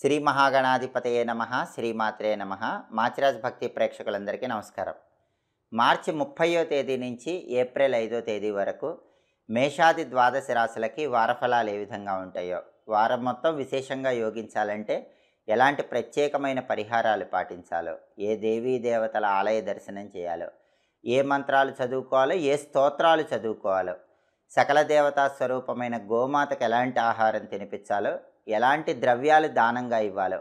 శ్రీ మహాగణాధిపతయే నమః శ్రీమాత్రే నమః. మాచిరాజ్ భక్తి ప్రేక్షకులందరికీ నమస్కారం. మార్చి 30వ తేదీ నుంచి ఏప్రిల్ 5వ తేదీ వరకు మేషాది ద్వాదశ రాశులకి వారఫలాలు ఏ విధంగా ఉంటాయో, వారం మొత్తం విశేషంగా యోగించాలంటే ఎలాంటి ప్రత్యేకమైన పరిహారాలు పాటించాలో, ఏ దేవీ దేవతల ఆలయ దర్శనం చేయాలో, ఏ మంత్రాలు చదువుకోవాలో, ఏ స్తోత్రాలు చదువుకోవాలో, సకల దేవతా స్వరూపమైన గోమాతకు ఎలాంటి ఆహారం తినిపించాలో, ఎలాంటి ద్రవ్యాలు దానంగా ఇవ్వాలో,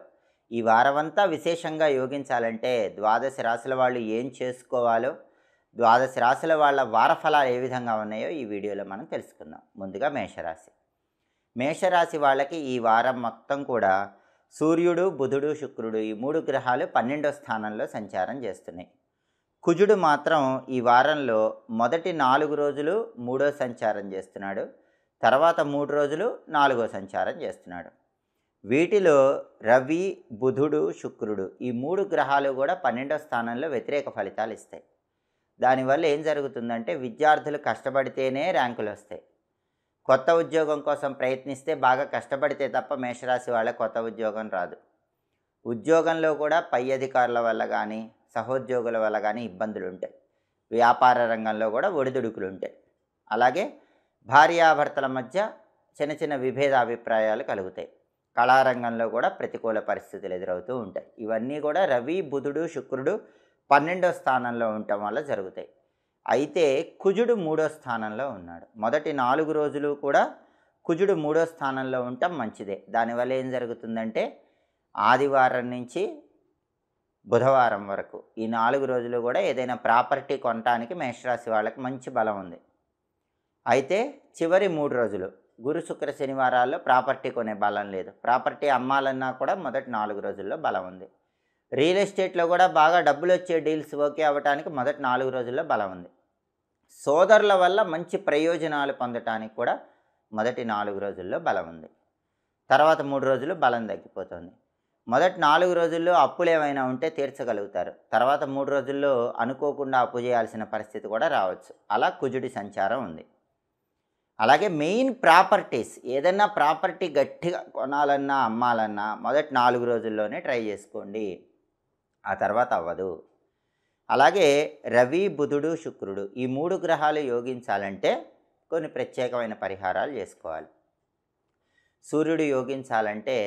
ఈ వారమంతా విశేషంగా యోగించాలంటే ద్వాదశ రాశుల వాళ్ళు ఏం చేసుకోవాలో, ద్వాదశ రాశుల వాళ్ళ వారఫలాలు ఏ విధంగా ఉన్నాయో ఈ వీడియోలో మనం తెలుసుకుందాం. ముందుగా మేషరాశి. మేషరాశి వాళ్ళకి ఈ వారం మొత్తం కూడా సూర్యుడు, బుధుడు, శుక్రుడు ఈ 3 గ్రహాలు 12వ స్థానంలో సంచారం చేస్తున్నాయి. కుజుడు మాత్రం ఈ వారంలో మొదటి 4 రోజులు 3వ సంచారం చేస్తున్నాడు, తర్వాత 3 రోజులు 4వ సంచారం చేస్తున్నాడు. వీటిలో రవి, బుధుడు, శుక్రుడు ఈ 3 గ్రహాలు కూడా 12వ స్థానంలో వ్యతిరేక ఫలితాలు ఇస్తాయి. దానివల్ల ఏం జరుగుతుందంటే విద్యార్థులు కష్టపడితేనే ర్యాంకులు వస్తాయి. కొత్త ఉద్యోగం కోసం ప్రయత్నిస్తే బాగా కష్టపడితే తప్ప మేషరాశి వాళ్ళ కొత్త ఉద్యోగం రాదు. ఉద్యోగంలో కూడా పై అధికారుల వల్ల కానీ, సహోద్యోగుల వల్ల కానీ ఇబ్బందులు ఉంటాయి. వ్యాపార రంగంలో కూడా ఒడిదుడుకులు ఉంటాయి. అలాగే భార్యాభర్తల మధ్య చిన్న చిన్న విభేదాభిప్రాయాలు కలుగుతాయి. కళారంగంలో కూడా ప్రతికూల పరిస్థితులు ఎదురవుతూ ఉంటాయి. ఇవన్నీ కూడా రవి, బుధుడు, శుక్రుడు 12వ స్థానంలో ఉండటం వల్ల జరుగుతాయి. అయితే కుజుడు 3వ స్థానంలో ఉన్నాడు. మొదటి 4 రోజులు కూడా కుజుడు 3వ స్థానంలో ఉండటం మంచిదే. దానివల్ల ఏం జరుగుతుందంటే ఆదివారం నుంచి బుధవారం వరకు ఈ 4 రోజులు కూడా ఏదైనా ప్రాపర్టీ కొనటానికి మేషరాశి వాళ్ళకి మంచి బలం ఉంది. అయితే చివరి 3 రోజులు గురు, శుక్ర, శనివారాల్లో ప్రాపర్టీ కొనే బలం లేదు. ప్రాపర్టీ అమ్మాలన్నా కూడా మొదటి 4 రోజుల్లో బలం ఉంది. రియల్ ఎస్టేట్లో కూడా బాగా డబ్బులు వచ్చే డీల్స్ ఓకే అవ్వటానికి మొదటి 4 రోజుల్లో బలం ఉంది. సోదరుల వల్ల మంచి ప్రయోజనాలు పొందటానికి కూడా మొదటి 4 రోజుల్లో బలం ఉంది. తర్వాత 3 రోజులు బలం తగ్గిపోతుంది. మొదటి 4 రోజుల్లో అప్పులు ఏమైనా ఉంటే తీర్చగలుగుతారు. తర్వాత 3 రోజుల్లో అనుకోకుండా అప్పు చేయాల్సిన పరిస్థితి కూడా రావచ్చు. అలా కుజుడి సంచారం ఉంది. అలాగే మెయిన్ ప్రాపర్టీస్, ఏదైనా ప్రాపర్టీ గట్టిగా కొనాలన్నా అమ్మాలన్నా మొదటి 4 రోజుల్లోనే ట్రై చేసుకోండి, ఆ తర్వాత అవ్వదు. అలాగే రవి, బుధుడు, శుక్రుడు ఈ 3 గ్రహాలు యోగించాలంటే కొన్ని ప్రత్యేకమైన పరిహారాలు చేసుకోవాలి. సూర్యుడు యోగించాలంటే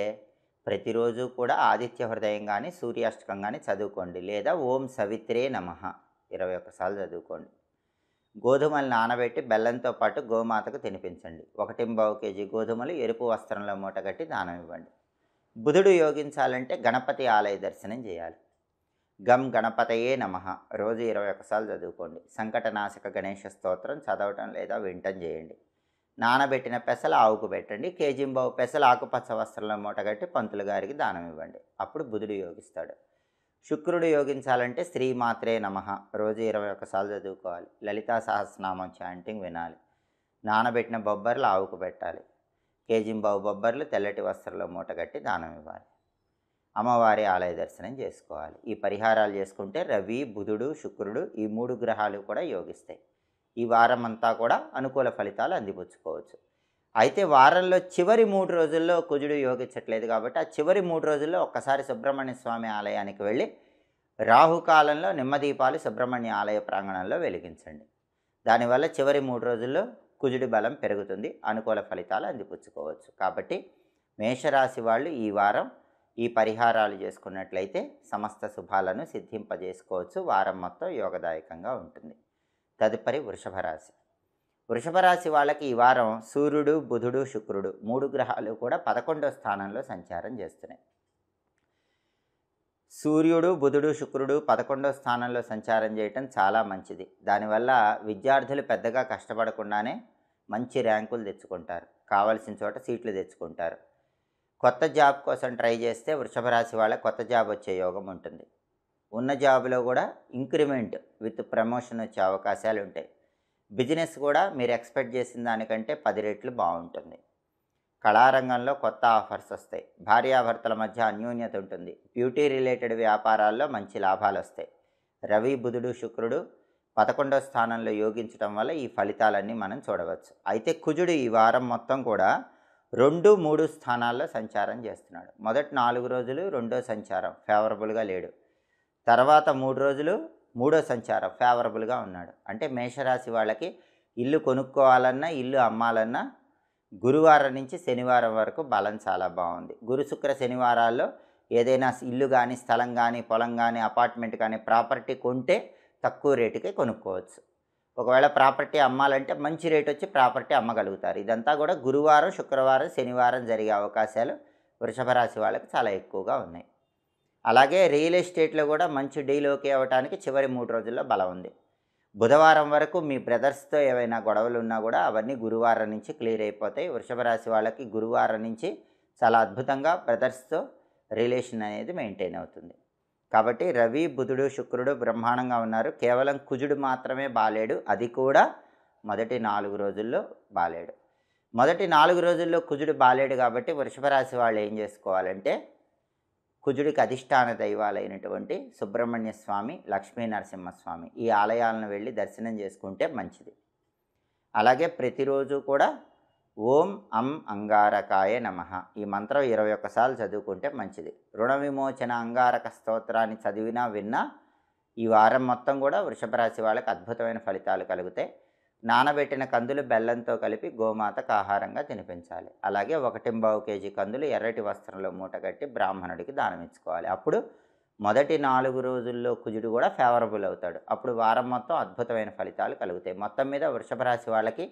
ప్రతిరోజు కూడా ఆదిత్య హృదయం కానీ, సూర్యాష్టకం కానీ చదువుకోండి, లేదా ఓం సవిత్రే నమః 21 సార్లు చదువుకోండి. గోధుమలు నానబెట్టి బెల్లంతో పాటు గోమాతకు తినిపించండి. 1.25 కేజీ గోధుమలు ఎరుపు వస్త్రంలో మూటగట్టి దానం ఇవ్వండి. బుధుడు యోగించాలంటే గణపతి ఆలయ దర్శనం చేయాలి. గం గణపతయే నమః రోజు 21 సార్లు చదువుకోండి. సంకటనాశక గణేష స్తోత్రం చదవటం లేదా వింటం చేయండి. నానబెట్టిన పెసలు ఆవుకు పెట్టండి. కేజీంబావు పెసలు ఆకుపచ్చ వస్త్రంలో మూటగట్టి పంతులు గారికి దానం ఇవ్వండి. అప్పుడు బుధుడు యోగిస్తాడు. శుక్రుడు యోగించాలంటే శ్రీమాత్రే నమః రోజు 21 సార్లు చదువుకోవాలి. లలితా సహస్రనామం చాంటింగ్ వినాలి. నానబెట్టిన బొబ్బర్లు ఆవుకు పెట్టాలి. కేజీంబావు బొబ్బర్లు తెల్లటి వస్త్రంలో మూటగట్టి దానం ఇవ్వాలి. అమ్మవారి ఆలయ దర్శనం చేసుకోవాలి. ఈ పరిహారాలు చేసుకుంటే రవి, బుధుడు, శుక్రుడు ఈ 3 గ్రహాలు కూడా యోగిస్తాయి. ఈ వారం అంతా కూడా అనుకూల ఫలితాలు అందిపుచ్చుకోవచ్చు. అయితే వారంలో చివరి 3 రోజుల్లో కుజుడు యోగించట్లేదు కాబట్టి ఆ చివరి 3 రోజుల్లో ఒక్కసారి సుబ్రహ్మణ్య స్వామి ఆలయానికి వెళ్ళి రాహుకాలంలో నిమ్మదీపాలు సుబ్రహ్మణ్య ఆలయ ప్రాంగణంలో వెలిగించండి. దానివల్ల చివరి 3 రోజుల్లో కుజుడి బలం పెరుగుతుంది, అనుకూల ఫలితాలు అందిపుచ్చుకోవచ్చు. కాబట్టి మేషరాశి వాళ్ళు ఈ వారం ఈ పరిహారాలు చేసుకున్నట్లయితే సమస్త శుభాలను సిద్ధింపజేసుకోవచ్చు. వారం మొత్తం యోగదాయకంగా ఉంటుంది. తదుపరి వృషభ రాశి. వృషభ రాశి వాళ్ళకి ఈ వారం సూర్యుడు, బుధుడు, శుక్రుడు 3 గ్రహాలు కూడా 11వ స్థానంలో సంచారం చేస్తున్నాయి. సూర్యుడు, బుధుడు, శుక్రుడు 11వ స్థానంలో సంచారం చేయటం చాలా మంచిది. దానివల్ల విద్యార్థులు పెద్దగా కష్టపడకుండానే మంచి ర్యాంకులు తెచ్చుకుంటారు, కావలసిన చోట సీట్లు తెచ్చుకుంటారు. కొత్త జాబ్ కోసం ట్రై చేస్తే వృషభ రాశి వాళ్ళకి కొత్త జాబ్ వచ్చే యోగం ఉంటుంది. ఉన్న జాబ్లో కూడా ఇంక్రిమెంట్ విత్ ప్రమోషన్ వచ్చే అవకాశాలు ఉంటాయి. బిజినెస్ కూడా మీరు ఎక్స్పెక్ట్ చేసిన దానికంటే 10 రెట్లు బాగుంటుంది. కళారంగంలో కొత్త ఆఫర్స్ వస్తాయి. భార్యాభర్తల మధ్య అన్యోన్యత ఉంటుంది. బ్యూటీ రిలేటెడ్ వ్యాపారాల్లో మంచి లాభాలు వస్తాయి. రవి, బుధుడు, శుక్రుడు 11వ స్థానంలో యోగించడం వల్ల ఈ ఫలితాలన్నీ మనం చూడవచ్చు. అయితే కుజుడు ఈ వారం మొత్తం కూడా 2, 3 స్థానాల్లో సంచారం చేస్తున్నాడు. మొదటి 4 రోజులు రెండో సంచారం ఫేవరబుల్గా లేడు. తర్వాత 3 రోజులు మూడో సంచారం ఫేవరబుల్గా ఉన్నాడు. అంటే మేషరాశి వాళ్ళకి ఇల్లు కొనుక్కోవాలన్నా, ఇల్లు అమ్మాలన్నా గురువారం నుంచి శనివారం వరకు బలం చాలా బాగుంది. గురు శుక్ర శనివారాల్లో ఏదైనా ఇల్లు కానీ, స్థలం కానీ, పొలం కానీ, అపార్ట్మెంట్ కానీ, ప్రాపర్టీ కొంటే తక్కువ రేటుకే కొనుక్కోవచ్చు. ఒకవేళ ప్రాపర్టీ అమ్మాలంటే మంచి రేట్ వచ్చి ప్రాపర్టీ అమ్మగలుగుతారు. ఇదంతా కూడా గురువారం, శుక్రవారం, శనివారం జరిగే అవకాశాలు వృషభ రాశి వాళ్ళకి చాలా ఎక్కువగా ఉన్నాయి. అలాగే రియల్ ఎస్టేట్లో కూడా మంచి డీల్ ఓకే అవ్వడానికి చివరి 3 రోజుల్లో బలం ఉంది. బుధవారం వరకు మీ బ్రదర్స్తో ఏవైనా గొడవలు ఉన్నా కూడా అవన్నీ గురువారం నుంచి క్లియర్ అయిపోతాయి. వృషభ రాశి వాళ్ళకి గురువారం నుంచి చాలా అద్భుతంగా బ్రదర్స్తో రిలేషన్ అనేది మెయింటైన్ అవుతుంది. కాబట్టి రవి, బుధుడు, శుక్రుడు బ్రహ్మాండంగా ఉన్నారు. కేవలం కుజుడు మాత్రమే బాలేడు. అది కూడా మొదటి 4 రోజుల్లో బాలేడు. మొదటి 4 రోజుల్లో కుజుడు బాలేడు కాబట్టి వృషభ రాశి వాళ్ళు ఏం చేసుకోవాలంటే కుజుడికి అధిష్టాన దైవాలైనటువంటి సుబ్రహ్మణ్య స్వామి, లక్ష్మీ నరసింహస్వామి ఈ ఆలయాలను వెళ్ళి దర్శనం చేసుకుంటే మంచిది. అలాగే ప్రతిరోజు కూడా ఓం అం అంగారకాయ నమః ఈ మంత్రం 21 సార్లు చదువుకుంటే మంచిది. రుణ విమోచన అంగారక స్తోత్రాన్ని చదివినా విన్నా ఈ వారం మొత్తం కూడా వృషభ రాశి వాళ్ళకి అద్భుతమైన ఫలితాలు కలుగుతాయి. నానబెట్టిన కందులు బెల్లంతో కలిపి గోమాతకు ఆహారంగా తినిపించాలి. అలాగే 1.25 కేజీ కందులు ఎర్రటి వస్త్రంలో మూటగట్టి బ్రాహ్మణుడికి దానం ఇచ్చుకోవాలి. అప్పుడు మొదటి 4 రోజుల్లో కుజుడు కూడా ఫేవరబుల్ అవుతాడు. అప్పుడు వారం మొత్తం అద్భుతమైన ఫలితాలు కలుగుతాయి. మొత్తం మీద వృషభ రాశి వాళ్ళకి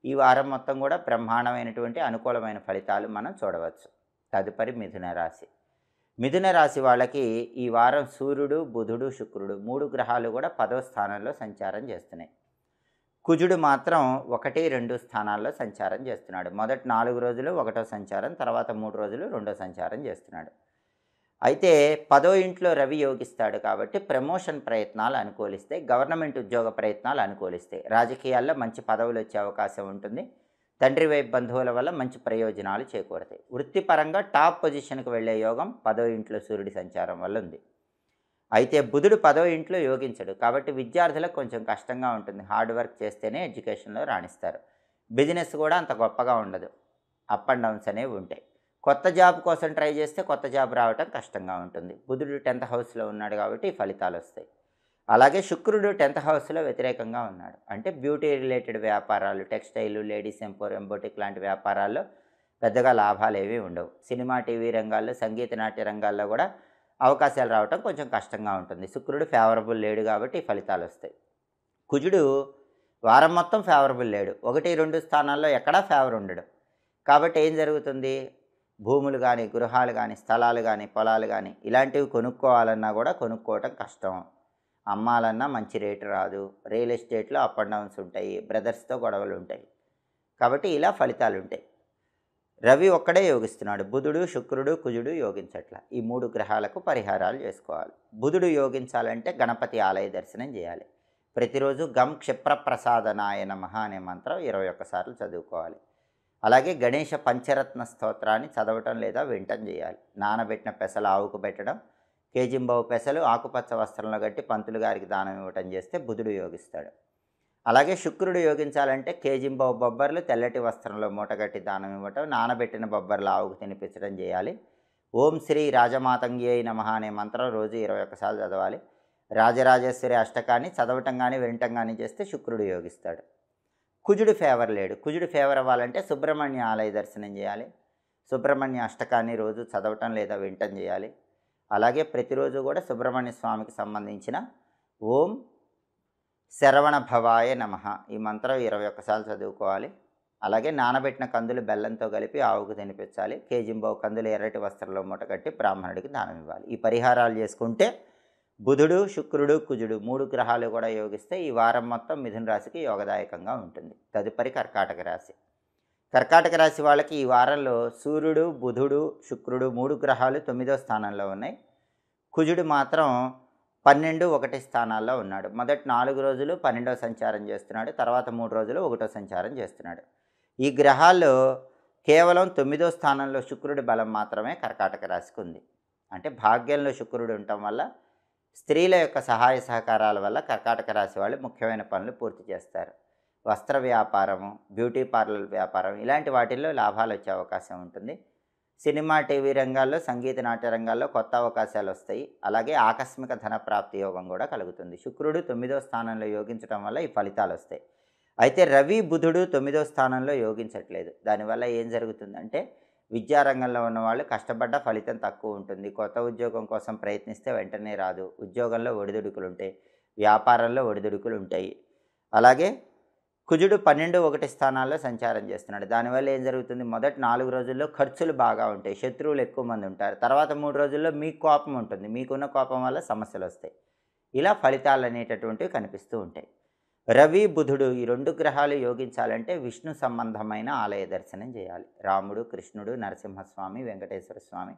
ఈ వారం మొత్తం కూడా బ్రహ్మాండమైనటువంటి అనుకూలమైన ఫలితాలు మనం చూడవచ్చు. తదుపరి మిథున రాశి. మిథున రాశి వాళ్ళకి ఈ వారం సూర్యుడు, బుధుడు, శుక్రుడు 3 గ్రహాలు కూడా 10వ స్థానంలో సంచారం చేస్తున్నాయి. కుజుడు మాత్రం 1, 2 స్థానాల్లో సంచారం చేస్తున్నాడు. మొదటి 4 రోజులు 1వ సంచారం, తర్వాత 3 రోజులు 2వ సంచారం చేస్తున్నాడు. అయితే 10వ ఇంట్లో రవి యోగిస్తాడు కాబట్టి ప్రమోషన్ ప్రయత్నాలు అనుకూలిస్తాయి. గవర్నమెంట్ ఉద్యోగ ప్రయత్నాలు అనుకూలిస్తాయి. రాజకీయాల్లో మంచి పదవులు వచ్చే అవకాశం ఉంటుంది. తండ్రి వైపు బంధువుల వల్ల మంచి ప్రయోజనాలు చేకూరుతాయి. వృత్తిపరంగా టాప్ పొజిషన్కి వెళ్ళే యోగం 10వ ఇంట్లో సూర్యుడి సంచారం వల్ల ఉంది. అయితే బుధుడు 10వ ఇంట్లో యోగించడు కాబట్టి విద్యార్థులకు కొంచెం కష్టంగా ఉంటుంది. హార్డ్ వర్క్ చేస్తేనే ఎడ్యుకేషన్లో రాణిస్తారు. బిజినెస్ కూడా అంత గొప్పగా ఉండదు. అప్ అండ్ డౌన్స్ అనేవి ఉంటాయి. కొత్త జాబ్ కోసం ట్రై చేస్తే కొత్త జాబ్ రావటం కష్టంగా ఉంటుంది. బుధుడు 10th హౌస్లో ఉన్నాడు కాబట్టి ఈ ఫలితాలు వస్తాయి. అలాగే శుక్రుడు 10th హౌస్లో వ్యతిరేకంగా ఉన్నాడు. అంటే బ్యూటీ రిలేటెడ్ వ్యాపారాలు, టెక్స్టైల్, లేడీస్ ఎంపోరియం, బొటిక్ లాంటి వ్యాపారాల్లో పెద్దగా లాభాలు ఏవి ఉండవు. సినిమా, టీవీ రంగాల్లో, సంగీత నాట్య రంగాల్లో కూడా అవకాశాలు రావటం కొంచెం కష్టంగా ఉంటుంది. శుక్రుడు ఫేవరబుల్ లేడు కాబట్టి ఈ ఫలితాలు వస్తాయి. కుజుడు వారం మొత్తం ఫేవరబుల్ లేడు. 1, 2 స్థానాల్లో ఎక్కడా ఫేవర్ ఉండడు. కాబట్టి ఏం జరుగుతుంది? భూములు కానీ, గృహాలు కానీ, స్థలాలు కానీ, పొలాలు కానీ ఇలాంటివి కొనుక్కోవాలన్నా కూడా కొనుక్కోవటం కష్టం. అమ్మాలన్నా మంచి రేటు రాదు. రియల్ ఎస్టేట్లో అప్ అండ్ డౌన్స్ ఉంటాయి. బ్రదర్స్తో గొడవలు ఉంటాయి. కాబట్టి ఇలా ఫలితాలు ఉంటాయి. రవి ఒక్కడే యోగిస్తున్నాడు. బుధుడు, శుక్రుడు, కుజుడు యోగించట్ల. ఈ 3 గ్రహాలకు పరిహారాలు చేసుకోవాలి. బుధుడు యోగించాలంటే గణపతి ఆలయ దర్శనం చేయాలి. ప్రతిరోజు గం క్షిప్రప్రసాదనాయ నమః అనే మంత్రం 21 సార్లు చదువుకోవాలి. అలాగే గణేష పంచరత్న స్తోత్రాన్ని చదవటం లేదా వినటం చేయాలి. నానబెట్టిన పెసలు ఆవుకు పెట్టడం, కేజింబావు పెసలు ఆకుపచ్చ వస్త్రంలో కట్టి పంతులు గారికి దానం ఇవ్వటం చేస్తే బుధుడు యోగిస్తాడు. అలాగే శుక్రుడు యోగించాలంటే కేజింబావు బొబ్బర్లు తెల్లటి వస్త్రంలో మూటగట్టి దానం ఇవ్వటం, నానబెట్టిన బొబ్బర్లు ఆవుకు తినిపించడం చేయాలి. ఓం శ్రీ రాజమాతంగ్యై నమః అనే మంత్రం రోజు 21 సార్లు చదవాలి. రాజరాజేశ్వరి అష్టకాన్ని చదవటం కానీ వినటం కానీ చేస్తే శుక్రుడు యోగిస్తాడు. కుజుడు ఫేవర్ లేడు. కుజుడు ఫేవర్ అవ్వాలంటే సుబ్రహ్మణ్య ఆలయ దర్శనం చేయాలి. సుబ్రహ్మణ్య అష్టకాన్ని రోజు చదవటం లేదా వినటం చేయాలి. అలాగే ప్రతిరోజు కూడా సుబ్రహ్మణ్య స్వామికి సంబంధించిన ఓం శరవణ భవాయ నమః ఈ మంత్రం 21 సార్లు చదువుకోవాలి. అలాగే నానబెట్టిన కందులు బెల్లంతో కలిపి ఆవుకు తినిపించాలి. కేజింబావు కందులు ఎర్రటి వస్త్రంలో మూటగట్టి బ్రాహ్మణుడికి దానం ఇవ్వాలి. ఈ పరిహారాలు చేసుకుంటే బుధుడు, శుక్రుడు, కుజుడు 3 గ్రహాలు కూడా యోగిస్తే ఈ వారం మొత్తం మిథున రాశికి యోగదాయకంగా ఉంటుంది. తదుపరి కర్కాటక రాశి. కర్కాటక రాశి వాళ్ళకి ఈ వారంలో సూర్యుడు, బుధుడు, శుక్రుడు 3 గ్రహాలు 9వ స్థానంలో ఉన్నాయి. కుజుడు మాత్రం 12, 1 స్థానాల్లో ఉన్నాడు. మొదటి 4 రోజులు 12వ సంచారం చేస్తున్నాడు. తర్వాత 3 రోజులు 1వ సంచారం చేస్తున్నాడు. ఈ గ్రహాల్లో కేవలం 9వ స్థానంలో శుక్రుడి బలం మాత్రమే కర్కాటక రాశికి ఉంది. అంటే భాగ్యంలో శుక్రుడు ఉండటం వల్ల స్త్రీల యొక్క సహాయ సహకారాల వల్ల కర్కాటక రాశి వాళ్ళు ముఖ్యమైన పనులు పూర్తి చేస్తారు. వస్త్ర వ్యాపారము, బ్యూటీ పార్లర్ వ్యాపారం ఇలాంటి వాటిల్లో లాభాలు వచ్చే అవకాశం ఉంటుంది. సినిమా, టీవీ రంగాల్లో, సంగీత నాట్య రంగాల్లో కొత్త అవకాశాలు వస్తాయి. అలాగే ఆకస్మిక ధన ప్రాప్తి యోగం కూడా కలుగుతుంది. శుక్రుడు 9వ స్థానంలో యోగించడం వల్ల ఈ ఫలితాలు వస్తాయి. అయితే రవి, బుధుడు 9వ స్థానంలో యోగించట్లేదు. దానివల్ల ఏం జరుగుతుందంటే విద్యారంగంలో ఉన్నవాళ్ళు కష్టపడ్డ ఫలితం తక్కువ ఉంటుంది. కొత్త ఉద్యోగం కోసం ప్రయత్నిస్తే వెంటనే రాదు. ఉద్యోగంలో ఒడిదుడుకులు ఉంటాయి, వ్యాపారంలో ఒడిదుడుకులు ఉంటాయి. అలాగే కుజుడు 12, 1 స్థానాల్లో సంచారం చేస్తున్నాడు. దానివల్ల ఏం జరుగుతుంది, మొదటి 4 రోజుల్లో ఖర్చులు బాగా ఉంటాయి, శత్రువులు ఎక్కువ మంది ఉంటారు. తర్వాత 3 రోజుల్లో మీకు కోపం ఉంటుంది, మీకున్న కోపం వల్ల సమస్యలు వస్తాయి. ఇలా ఫలితాలు అనేటటువంటివి కనిపిస్తూ ఉంటాయి. రవి, బుధుడు ఈ 2 గ్రహాలు యోగించాలంటే విష్ణు సంబంధమైన ఆలయ దర్శనం చేయాలి. రాముడు, కృష్ణుడు, నరసింహస్వామి, వెంకటేశ్వర స్వామి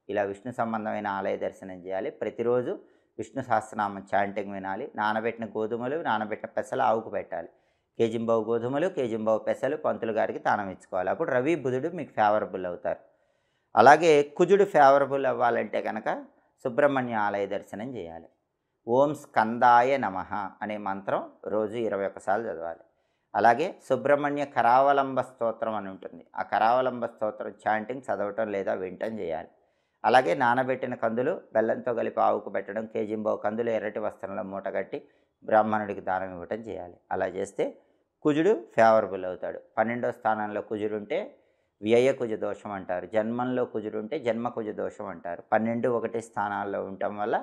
ఇలా విష్ణు సంబంధమైన ఆలయ దర్శనం చేయాలి. ప్రతిరోజు విష్ణు సహస్రనామం చాంటింగ్ వినాలి. నానబెట్టిన గోధుమలు, నానబెట్టిన పెసలు ఆవుకు పెట్టాలి. కేజింబావు గోధుమలు, కేజింబావు పెసలు పంతులు గారికి దానం ఇచ్చుకోవాలి. అప్పుడు రవి, బుధుడు మీకు ఫేవరబుల్ అవుతారు. అలాగే కుజుడు ఫేవరబుల్ అవ్వాలంటే కనుక సుబ్రహ్మణ్య ఆలయ దర్శనం చేయాలి. ఓం స్కందాయ నమః అనే మంత్రం రోజు 21 సార్లు చదవాలి. అలాగే సుబ్రహ్మణ్య కరావలంబ స్తోత్రం అని ఉంటుంది. ఆ కరావలంబ స్తోత్రం చాంటింగ్ చదవటం లేదా వినటం చేయాలి. అలాగే నానబెట్టిన కందులు బెల్లంతో కలిపి ఆవుకు పెట్టడం, కేజింబావు కందులు ఎర్రటి వస్త్రంలో మూటగట్టి బ్రాహ్మణుడికి దానం ఇవ్వటం చేయాలి. అలా చేస్తే కుజుడు ఫేవరబుల్ అవుతాడు. 12వ స్థానంలో కుజుడు ఉంటే వ్యయ కుజ దోషం అంటారు. జన్మంలో కుజుడు ఉంటే జన్మ కుజ దోషం అంటారు. 12, 1 స్థానాల్లో ఉండటం వల్ల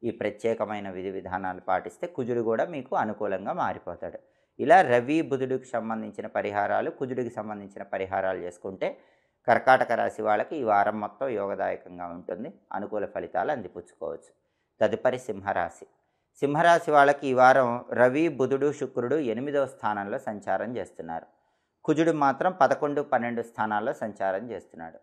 ఈ ప్రత్యేకమైన విధి విధానాలు పాటిస్తే కుజుడు కూడా మీకు అనుకూలంగా మారిపోతాడు. ఇలా రవి, బుధుడికి సంబంధించిన పరిహారాలు, కుజుడికి సంబంధించిన పరిహారాలు చేసుకుంటే కర్కాటక రాశి వాళ్ళకి ఈ వారం మొత్తం యోగదాయకంగా ఉంటుంది. అనుకూల ఫలితాలు అందిపుచ్చుకోవచ్చు. తదుపరి సింహరాశి. సింహరాశి వాళ్ళకి ఈ వారం రవి, బుధుడు, శుక్రుడు 8వ స్థానంలో సంచారం చేస్తున్నారు. కుజుడు మాత్రం 11, 12 స్థానాల్లో సంచారం చేస్తున్నాడు.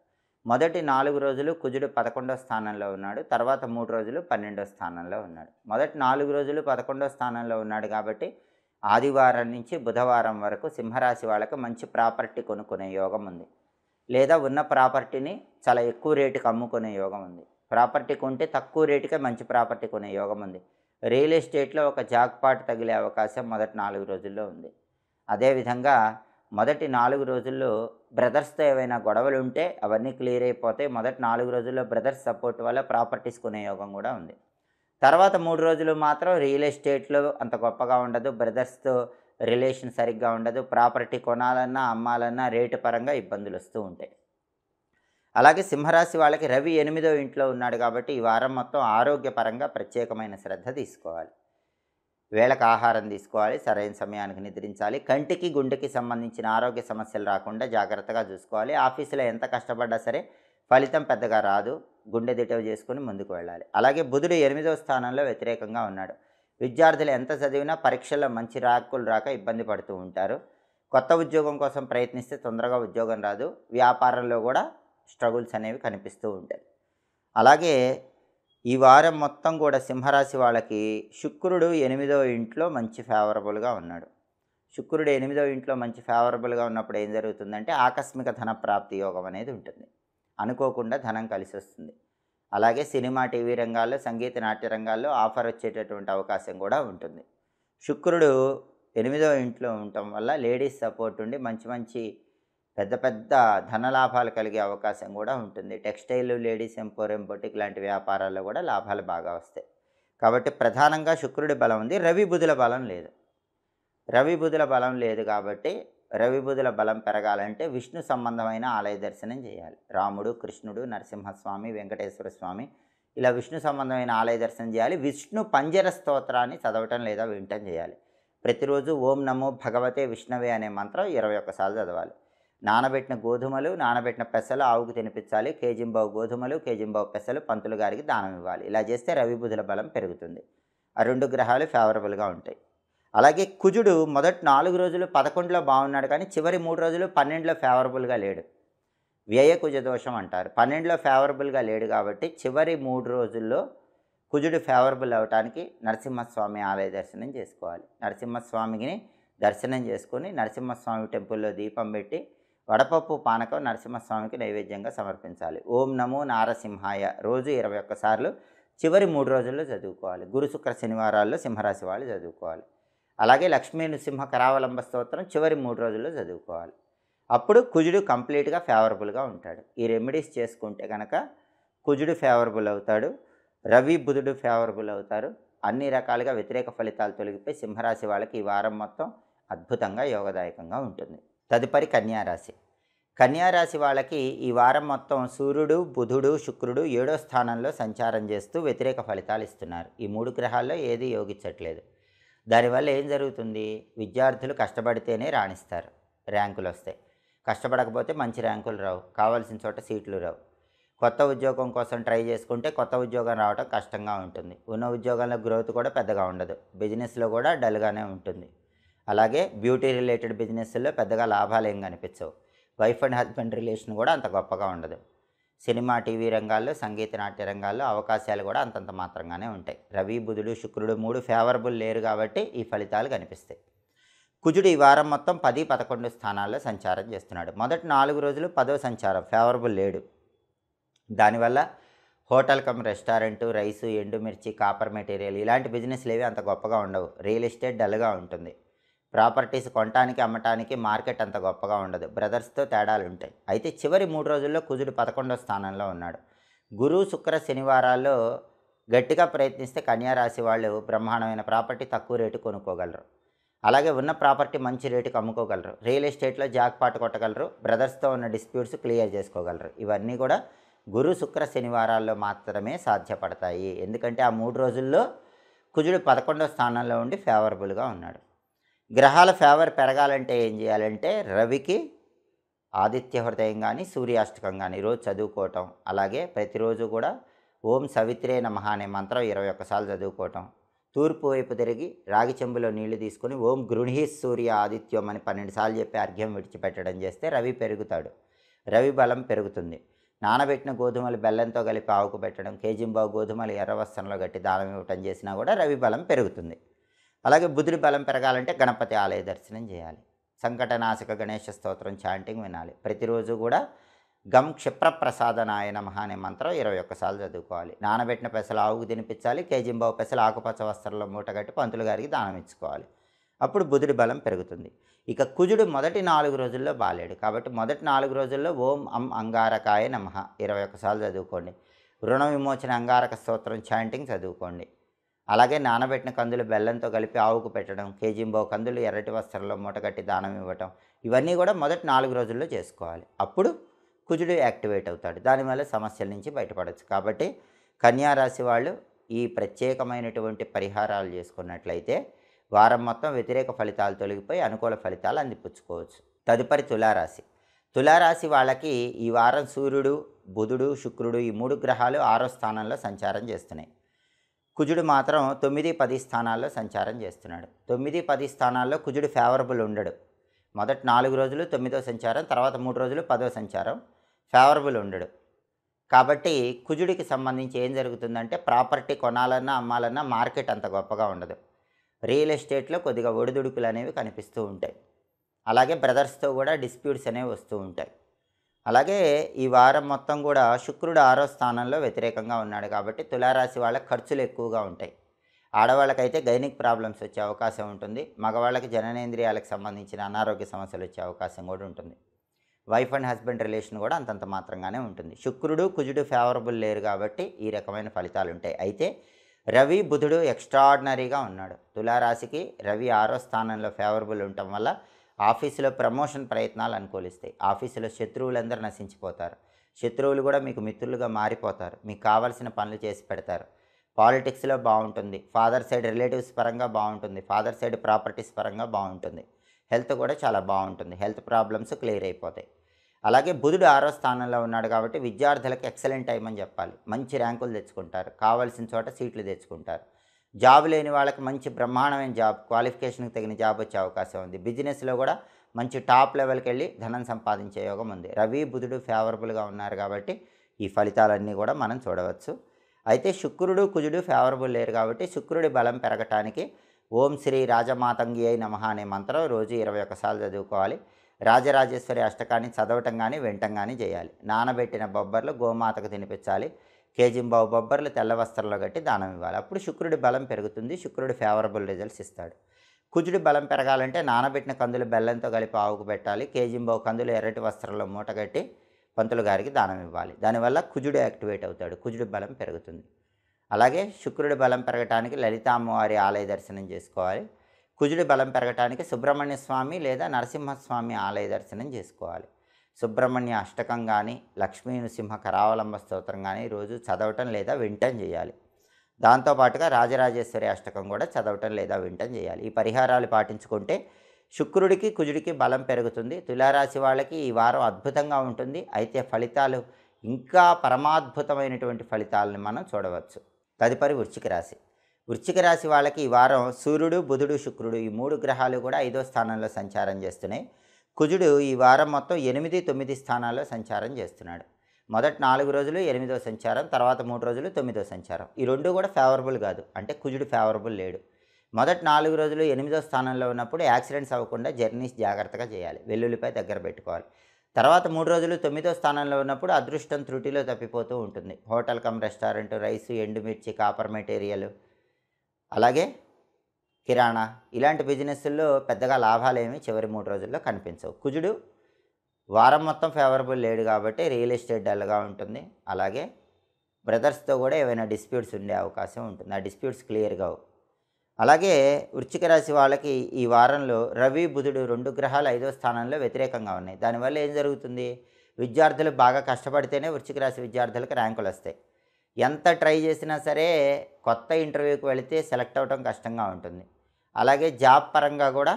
మొదటి 4 రోజులు కుజుడు 11వ స్థానంలో ఉన్నాడు. తర్వాత 3 రోజులు 12వ స్థానంలో ఉన్నాడు. మొదటి 4 రోజులు 11వ స్థానంలో ఉన్నాడు కాబట్టి ఆదివారం నుంచి బుధవారం వరకు సింహరాశి వాళ్ళకి మంచి ప్రాపర్టీ కొనుక్కునే యోగం ఉంది. లేదా ఉన్న ప్రాపర్టీని చాలా ఎక్కువ రేటుకి అమ్ముకునే యోగం ఉంది. ప్రాపర్టీ కొంటే తక్కువ రేటుకే మంచి ప్రాపర్టీ కొనే యోగం ఉంది. రియల్ ఎస్టేట్లో ఒక జాక్పాట్ తగిలే అవకాశం మొదటి 4 రోజుల్లో ఉంది. అదేవిధంగా మొదటి 4 రోజుల్లో బ్రదర్స్తో ఏవైనా గొడవలు ఉంటే అవన్నీ క్లియర్ అయిపోతాయి. మొదటి 4 రోజుల్లో బ్రదర్స్ సపోర్ట్ వల్ల ప్రాపర్టీస్ కొనే యోగం కూడా ఉంది. తర్వాత 3 రోజులు మాత్రం రియల్ ఎస్టేట్లో అంత గొప్పగా ఉండదు, బ్రదర్స్తో రిలేషన్ సరిగ్గా ఉండదు, ప్రాపర్టీ కొనాలన్నా అమ్మాలన్నా రేటు పరంగా ఇబ్బందులు వస్తూ ఉంటాయి. అలాగే సింహరాశి వాళ్ళకి రవి 8వ ఇంట్లో ఉన్నాడు కాబట్టి ఈ వారం మొత్తం ఆరోగ్యపరంగా ప్రత్యేకమైన శ్రద్ధ తీసుకోవాలి. వేళకు ఆహారం తీసుకోవాలి, సరైన సమయానికి నిద్రించాలి. కంటికి, గుండెకి సంబంధించిన ఆరోగ్య సమస్యలు రాకుండా జాగ్రత్తగా చూసుకోవాలి. ఆఫీసులో ఎంత కష్టపడ్డా సరే ఫలితం పెద్దగా రాదు. గుండె దిటవు చేసుకుని ముందుకు వెళ్ళాలి. అలాగే బుధుడు 8వ స్థానంలో వ్యతిరేకంగా ఉన్నాడు. విద్యార్థులు ఎంత చదివినా పరీక్షల్లో మంచి ర్యాంకులు రాక ఇబ్బంది పడుతూ ఉంటారు. కొత్త ఉద్యోగం కోసం ప్రయత్నిస్తే తొందరగా ఉద్యోగం రాదు. వ్యాపారంలో కూడా స్ట్రగుల్స్ అనేవి కనిపిస్తూ ఉంటాయి. అలాగే ఈ వారం మొత్తం కూడా సింహరాశి వాళ్ళకి శుక్రుడు 8వ ఇంట్లో మంచి ఫేవరబుల్గా ఉన్నాడు. శుక్రుడు 8వ ఇంట్లో మంచి ఫేవరబుల్గా ఉన్నప్పుడు ఏం జరుగుతుందంటే ఆకస్మిక ధన ప్రాప్తి యోగం అనేది ఉంటుంది. అనుకోకుండా ధనం కలిసి వస్తుంది. అలాగే సినిమా, టీవీ రంగాల్లో, సంగీత నాట్య రంగాల్లో ఆఫర్ వచ్చేటటువంటి అవకాశం కూడా ఉంటుంది. శుక్రుడు 8వ ఇంట్లో ఉండటం వల్ల లేడీస్ సపోర్ట్ ఉండి మంచి మంచి పెద్ద పెద్ద ధనలాభాలు కలిగే అవకాశం కూడా ఉంటుంది. టెక్స్టైల్, లేడీస్ ఎంపోరియం, బొటిక్ లాంటి వ్యాపారాల్లో కూడా లాభాలు బాగా వస్తాయి. కాబట్టి ప్రధానంగా శుక్రుడి బలం ఉంది, రవి బుధుల బలం లేదు. రవి బుధుల బలం లేదు కాబట్టి రవి బుధుల బలం పెరగాలంటే విష్ణు సంబంధమైన ఆలయ దర్శనం చేయాలి. రాముడు, కృష్ణుడు, నరసింహస్వామి, వెంకటేశ్వర స్వామి ఇలా విష్ణు సంబంధమైన ఆలయ దర్శనం చేయాలి. విష్ణు పంజర స్తోత్రాన్ని చదవటం లేదా వినటం చేయాలి. ప్రతిరోజు ఓం నమో భగవతే విష్ణవే అనే మంత్రం 21 సార్లు చదవాలి. నానబెట్టిన గోధుమలు, నానబెట్టిన పెసలు ఆవుకు తినిపించాలి. కేజింబావు గోధుమలు, కేజింబావు పెసలు పంతులు గారికి దానం ఇవ్వాలి. ఇలా చేస్తే రవి బుధుల బలం పెరుగుతుంది. ఆ 2 గ్రహాలు ఫేవరబుల్గా ఉంటాయి. అలాగే కుజుడు మొదటి 4 రోజులు 11లో బాగున్నాడు, కానీ చివరి 3 రోజులు 12లో ఫేవరబుల్గా లేడు. వ్యయ కుజ దోషం అంటారు. 12లో ఫేవరబుల్గా లేడు కాబట్టి చివరి 3 రోజుల్లో కుజుడు ఫేవరబుల్ అవడానికి నరసింహస్వామి ఆలయ దర్శనం చేసుకోవాలి. నరసింహస్వామిని దర్శనం చేసుకొని నరసింహస్వామి టెంపుల్లో దీపం పెట్టి వడపప్పు పానకం నరసింహస్వామికి నైవేద్యంగా సమర్పించాలి. ఓం నమో నారసింహాయ రోజు 21 సార్లు చివరి 3 రోజుల్లో చదువుకోవాలి. గురు, శుక్ర, శనివారాల్లో సింహరాశి వాళ్ళు చదువుకోవాలి. అలాగే లక్ష్మీ నృసింహ కరావలంబ స్తోత్రం చివరి 3 రోజుల్లో చదువుకోవాలి. అప్పుడు కుజుడు కంప్లీట్‌గా ఫేవరబుల్‌గా ఉంటాడు. ఈ రెమెడీస్ చేసుకుంటే గనక కుజుడు ఫేవరబుల్ అవుతాడు. రవి, బుధుడు ఫేవరబుల్ అవుతారు. అన్ని రకాలుగా వ్యతిరేక ఫలితాలు తొలగిపోయి సింహరాశి వాళ్ళకి ఈ వారం మొత్తం అద్భుతంగా యోగదాయకంగా ఉంటుంది. తదుపరి కన్యా రాశి. కన్యా రాశి వాళ్ళకి ఈ వారం మొత్తం సూర్యుడు, బుధుడు, శుక్రుడు 7వ స్థానంలో సంచారం చేస్తూ వ్యతిరేక ఫలితాలు ఇస్తున్నారు. ఈ 3 గ్రహాల్లో ఏది యోగించట్లేదు. దానివల్ల ఏం జరుగుతుంది? విద్యార్థులు కష్టపడితేనే రాణిస్తారు, ర్యాంకులొస్తాయి. కష్టపడకపోతే మంచి ర్యాంకులు రావు, కావాల్సిన చోట సీట్లు రావు. కొత్త ఉద్యోగం కోసం ట్రై చేసుకుంటే కొత్త ఉద్యోగం రావడం కష్టంగా ఉంటుంది. ఉన్న ఉద్యోగంలో గ్రోత్ కూడా పెద్దగా ఉండదు. బిజినెస్‌లో కూడా డల్‌గానే ఉంటుంది. అలాగే బ్యూటీ రిలేటెడ్ బిజినెస్‌ల్లో పెద్దగా లాభాలేం కనిపించవు. వైఫ్ అండ్ హస్బెండ్ రిలేషన్ కూడా అంత గొప్పగా ఉండదు. సినిమా, టీవీ రంగాల్లో, సంగీత నాట్య రంగాల్లో అవకాశాలు కూడా అంతంత మాత్రంగానే ఉంటాయి. రవి, బుధుడు, శుక్రుడు 3 ఫేవరబుల్ లేరు కాబట్టి ఈ ఫలితాలు కనిపిస్తాయి. కుజుడు ఈ వారం మొత్తం 10, 11 స్థానాల్లో సంచారం చేస్తున్నాడు. మొదటి 4 రోజులు 10వ సంచారం, ఫేవరబుల్ లేడు. దానివల్ల హోటల్ కమ్ రెస్టారెంటు, రైసు, ఎండుమిర్చి, కాపర్ మెటీరియల్ ఇలాంటి బిజినెస్లు ఏవి అంత గొప్పగా ఉండవు. రియల్ ఎస్టేట్ డల్గా ఉంటుంది. ప్రాపర్టీస్ కొనటానికి, అమ్మటానికి మార్కెట్ అంత గొప్పగా ఉండదు. బ్రదర్స్‌తో తేడాలు ఉంటాయి. అయితే చివరి 3 రోజుల్లో కుజుడు 11వ స్థానంలో ఉన్నాడు. గురు, శుక్ర, శనివారాల్లో గట్టిగా ప్రయత్నిస్తే కన్యా రాశి వాళ్ళు బ్రహ్మాండమైన ప్రాపర్టీ తక్కువ రేటు కొనుక్కోగలరు. అలాగే ఉన్న ప్రాపర్టీ మంచి రేటుకి అమ్ముకోగలరు. రియల్ ఎస్టేట్లో జాక్‌పాట్ కొట్టగలరు. బ్రదర్స్‌తో ఉన్న డిస్ప్యూట్స్ క్లియర్ చేసుకోగలరు. ఇవన్నీ కూడా గురు, శుక్ర, శనివారాల్లో మాత్రమే సాధ్యపడతాయి. ఎందుకంటే ఆ 3 రోజుల్లో కుజుడు 11వ స్థానంలో ఉండి ఫేవరబుల్‌గా ఉన్నాడు. గ్రహాల ఫేవర్ పెరగాలంటే ఏం చేయాలంటే రవికి ఆదిత్య హృదయం కానీ, సూర్యాష్టకం కానీ రోజు చదువుకోవటం. అలాగే ప్రతిరోజు కూడా ఓం సవిత్రే నమః అనే మంత్రం 21 సార్లు చదువుకోవటం. తూర్పు వైపు తిరిగి రాగి చెంబులో నీళ్లు తీసుకొని ఓం గృహీత్ సూర్య ఆదిత్యం అని 12 సార్లు చెప్పి అర్ఘ్యం విడిచిపెట్టడం చేస్తే రవి పెరుగుతాడు. రవి బలం పెరుగుతుంది. నానబెట్టిన గోధుమలు బెల్లంతో కలిపి ఆవుకు పెట్టడం, కేజింబావు గోధుమలు ఎర్ర వస్త్రంలో కట్టి దానం ఇవ్వటం చేసినా కూడా రవి బలం పెరుగుతుంది. అలాగే బుధుడి బలం పెరగాలంటే గణపతి ఆలయ దర్శనం చేయాలి. సంకటనాశక గణేష స్తోత్రం చాంటింగ్ వినాలి. ప్రతిరోజు కూడా గం క్షిప్రప్రసాదనాయ నమః అనే మంత్రం 21 సార్లు చదువుకోవాలి. నానబెట్టిన పెసలు ఆవుకు తినిపించాలి. కేజింబావు పెసలు ఆకుపచ్చ వస్త్రంలో మూటగట్టి పంతులు గారికి దానం ఇచ్చుకోవాలి. అప్పుడు బుధుడి బలం పెరుగుతుంది. ఇక కుజుడు మొదటి 4 రోజుల్లో బాలేడు. కాబట్టి మొదటి 4 రోజుల్లో ఓం అం అంగారకాయ నమః 21 సార్లు చదువుకోండి. రుణ విమోచన అంగారక స్తోత్రం చాంటింగ్ చదువుకోండి. అలాగే నానబెట్టిన కందులు బెల్లంతో కలిపి ఆవుకు పెట్టడం, కేజింబావు కందులు ఎర్రటి వస్త్రంలో మూటగట్టి దానం ఇవ్వటం, ఇవన్నీ కూడా మొదటి 4 రోజుల్లో చేసుకోవాలి. అప్పుడు కుజుడు యాక్టివేట్ అవుతాడు. దానివల్ల సమస్యల నుంచి బయటపడవచ్చు. కాబట్టి కన్యా రాశి వాళ్ళు ఈ ప్రత్యేకమైనటువంటి పరిహారాలు చేసుకున్నట్లయితే వారం మొత్తం వ్యతిరేక ఫలితాలు తొలగిపోయి అనుకూల ఫలితాలు అందిపుచ్చుకోవచ్చు. తదుపరి తులారాశి. తులారాశి వాళ్ళకి ఈ వారం సూర్యుడు, బుధుడు, శుక్రుడు ఈ 3 గ్రహాలు 6వ స్థానంలో సంచారం చేస్తున్నాయి. కుజుడు మాత్రం 9, 10 స్థానాల్లో సంచారం చేస్తున్నాడు. 9, 10 స్థానాల్లో కుజుడు ఫేవరబుల్ ఉండడు. మొదటి 4 రోజులు 9వ సంచారం, తర్వాత 3 రోజులు 10వ సంచారం, ఫేవరబుల్ ఉండడు. కాబట్టి కుజుడికి సంబంధించి ఏం జరుగుతుందంటే ప్రాపర్టీ కొనాలన్నా, అమ్మాలన్నా మార్కెట్ అంత గొప్పగా ఉండదు. రియల్ ఎస్టేట్లో కొద్దిగా ఒడిదుడుకులు అనేవి కనిపిస్తూ ఉంటాయి. అలాగే బ్రదర్స్తో కూడా డిస్ప్యూట్స్ అనేవి వస్తూ ఉంటాయి. అలాగే ఈ వారం మొత్తం కూడా శుక్రుడు 6వ స్థానంలో వ్యతిరేకంగా ఉన్నాడు కాబట్టి తులారాశి వాళ్ళకి ఖర్చులు ఎక్కువగా ఉంటాయి. ఆడవాళ్ళకైతే గైనిక్ ప్రాబ్లమ్స్ వచ్చే అవకాశం ఉంటుంది. మగవాళ్ళకి జననేంద్రియాలకు సంబంధించిన అనారోగ్య సమస్యలు వచ్చే అవకాశం కూడా ఉంటుంది. వైఫ్ అండ్ హస్బెండ్ రిలేషన్ కూడా అంతంత మాత్రంగానే ఉంటుంది. శుక్రుడు, కుజుడు ఫేవరబుల్ లేరు కాబట్టి ఈ రకమైన ఫలితాలు ఉంటాయి. అయితే రవి, బుధుడు ఎక్స్ట్రాడినరీగా ఉన్నాడు. తులారాశికి రవి 6వ స్థానంలో ఫేవరబుల్ ఉండటం వల్ల ఆఫీసులో ప్రమోషన్ ప్రయత్నాలు అనుకూలిస్తాయి. ఆఫీసులో శత్రువులందరూ నశించిపోతారు. శత్రువులు కూడా మీకు మిత్రులుగా మారిపోతారు. మీకు కావాల్సిన పనులు చేసి పెడతారు. పాలిటిక్స్లో బాగుంటుంది. ఫాదర్ సైడ్ రిలేటివ్స్ పరంగా బాగుంటుంది. ఫాదర్ సైడ్ ప్రాపర్టీస్ పరంగా బాగుంటుంది. హెల్త్ కూడా చాలా బాగుంటుంది. హెల్త్ ప్రాబ్లమ్స్ క్లియర్ అయిపోతాయి. అలాగే బుధుడు 6వ స్థానంలో ఉన్నాడు కాబట్టి విద్యార్థులకు ఎక్సలెంట్ టైం అని చెప్పాలి. మంచి ర్యాంకులు తెచ్చుకుంటారు. కావాల్సిన చోట సీట్లు తెచ్చుకుంటారు. జాబ్ లేని వాళ్ళకి మంచి బ్రహ్మాండమైన జాబ్, క్వాలిఫికేషన్కి తగిన జాబ్ వచ్చే అవకాశం ఉంది. బిజినెస్లో కూడా మంచి టాప్ లెవెల్కి వెళ్ళి ధనం సంపాదించే యోగం ఉంది. రవి, బుధుడు ఫేవరబుల్గా ఉన్నారు కాబట్టి ఈ ఫలితాలన్నీ కూడా మనం చూడవచ్చు. అయితే శుక్రుడు, కుజుడు ఫేవరబుల్ లేరు కాబట్టి శుక్రుడి బలం పెరగటానికి ఓం శ్రీ రాజమాతంగి అయి నమః అనే మంత్రం రోజు 21 సార్లు చదువుకోవాలి. రాజరాజేశ్వరి అష్టకాన్ని చదవటం కానీ వినటం కానీ చేయాలి. నానబెట్టిన బొబ్బర్లు గోమాతకు తినిపించాలి. కేజింబావు బొబ్బర్లు తెల్ల వస్త్రంలో కట్టి దానం ఇవ్వాలి. అప్పుడు శుక్రుడి బలం పెరుగుతుంది. శుక్రుడు ఫేవరబుల్ రిజల్ట్స్ ఇస్తాడు. కుజుడి బలం పెరగాలంటే నానబెట్టిన కందులు బెల్లంతో కలిపి ఆవుకు పెట్టాలి. కేజింబావు కందులు ఎర్రటి వస్త్రంలో మూటగట్టి పంతులు గారికి దానం ఇవ్వాలి. దానివల్ల కుజుడు యాక్టివేట్ అవుతాడు. కుజుడి బలం పెరుగుతుంది. అలాగే శుక్రుడి బలం పెరగటానికి లలిత అమ్మవారి ఆలయ దర్శనం చేసుకోవాలి. కుజుడి బలం పెరగటానికి సుబ్రహ్మణ్య స్వామి లేదా నరసింహస్వామి ఆలయ దర్శనం చేసుకోవాలి. సుబ్రహ్మణ్య అష్టకం కానీ లక్ష్మీ నృసింహ కరావలంబ స్తోత్రం కానీ రోజు చదవటం లేదా వింటం చేయాలి. దాంతోపాటుగా రాజరాజేశ్వరి అష్టకం కూడా చదవటం లేదా వింటం చేయాలి. ఈ పరిహారాలు పాటించుకుంటే శుక్రుడికి కుజుడికి బలం పెరుగుతుంది. తులారాశి వాళ్ళకి ఈ వారం అద్భుతంగా ఉంటుంది. అయితే ఫలితాలు ఇంకా పరమాద్భుతమైనటువంటి ఫలితాలను మనం చూడవచ్చు. తదుపరి వృశ్చిక రాశి. వృశ్చిక రాశి వాళ్ళకి ఈ వారం సూర్యుడు, బుధుడు, శుక్రుడు ఈ 3 గ్రహాలు కూడా 5వ స్థానంలో సంచారం చేస్తున్నాయి. కుజుడు ఈ వారం మొత్తం 8, 9 స్థానాల్లో సంచారం చేస్తున్నాడు. మొదటి 4 రోజులు 8వ సంచారం, తర్వాత 3 రోజులు 9వ సంచారం. ఈ 2 కూడా ఫేవరబుల్ కాదు, అంటే కుజుడు ఫేవరబుల్ లేడు. మొదటి 4 రోజులు 8వ స్థానంలో ఉన్నప్పుడు యాక్సిడెంట్స్ అవ్వకుండా జర్నీస్ జాగ్రత్తగా చేయాలి. వెల్లుల్లిపై దగ్గర పెట్టుకోవాలి. తర్వాత 3 రోజులు 9వ స్థానంలో ఉన్నప్పుడు అదృష్టం త్రుటిలో తప్పిపోతూ ఉంటుంది. హోటల్ కమ్ రెస్టారెంట్, రైసు, ఎండుమిర్చి, కాపర్ మెటీరియల్, అలాగే కిరాణా ఇలాంటి బిజినెస్ల్లో పెద్దగా లాభాలేమి చివరి 3 రోజుల్లో కనిపించవు. కుజుడు వారం మొత్తం ఫేవరబుల్ లేడు కాబట్టి రియల్ ఎస్టేట్ డల్గా ఉంటుంది. అలాగే బ్రదర్స్తో కూడా ఏవైనా డిస్ప్యూట్స్ ఉండే అవకాశం ఉంటుంది. ఆ డిస్ప్యూట్స్ క్లియర్ కావు. అలాగే వృశ్చిక రాశి వాళ్ళకి ఈ వారంలో రవి, బుధుడు 2 గ్రహాలు 5వ స్థానంలో వ్యతిరేకంగా ఉన్నాయి. దానివల్ల ఏం జరుగుతుంది? విద్యార్థులు బాగా కష్టపడితేనే వృశ్చిక రాశి విద్యార్థులకు ర్యాంకులు వస్తాయి. ఎంత ట్రై చేసినా సరే కొత్త ఇంటర్వ్యూకి వెళితే సెలెక్ట్ అవ్వడం కష్టంగా ఉంటుంది. అలాగే జాబ్ పరంగా కూడా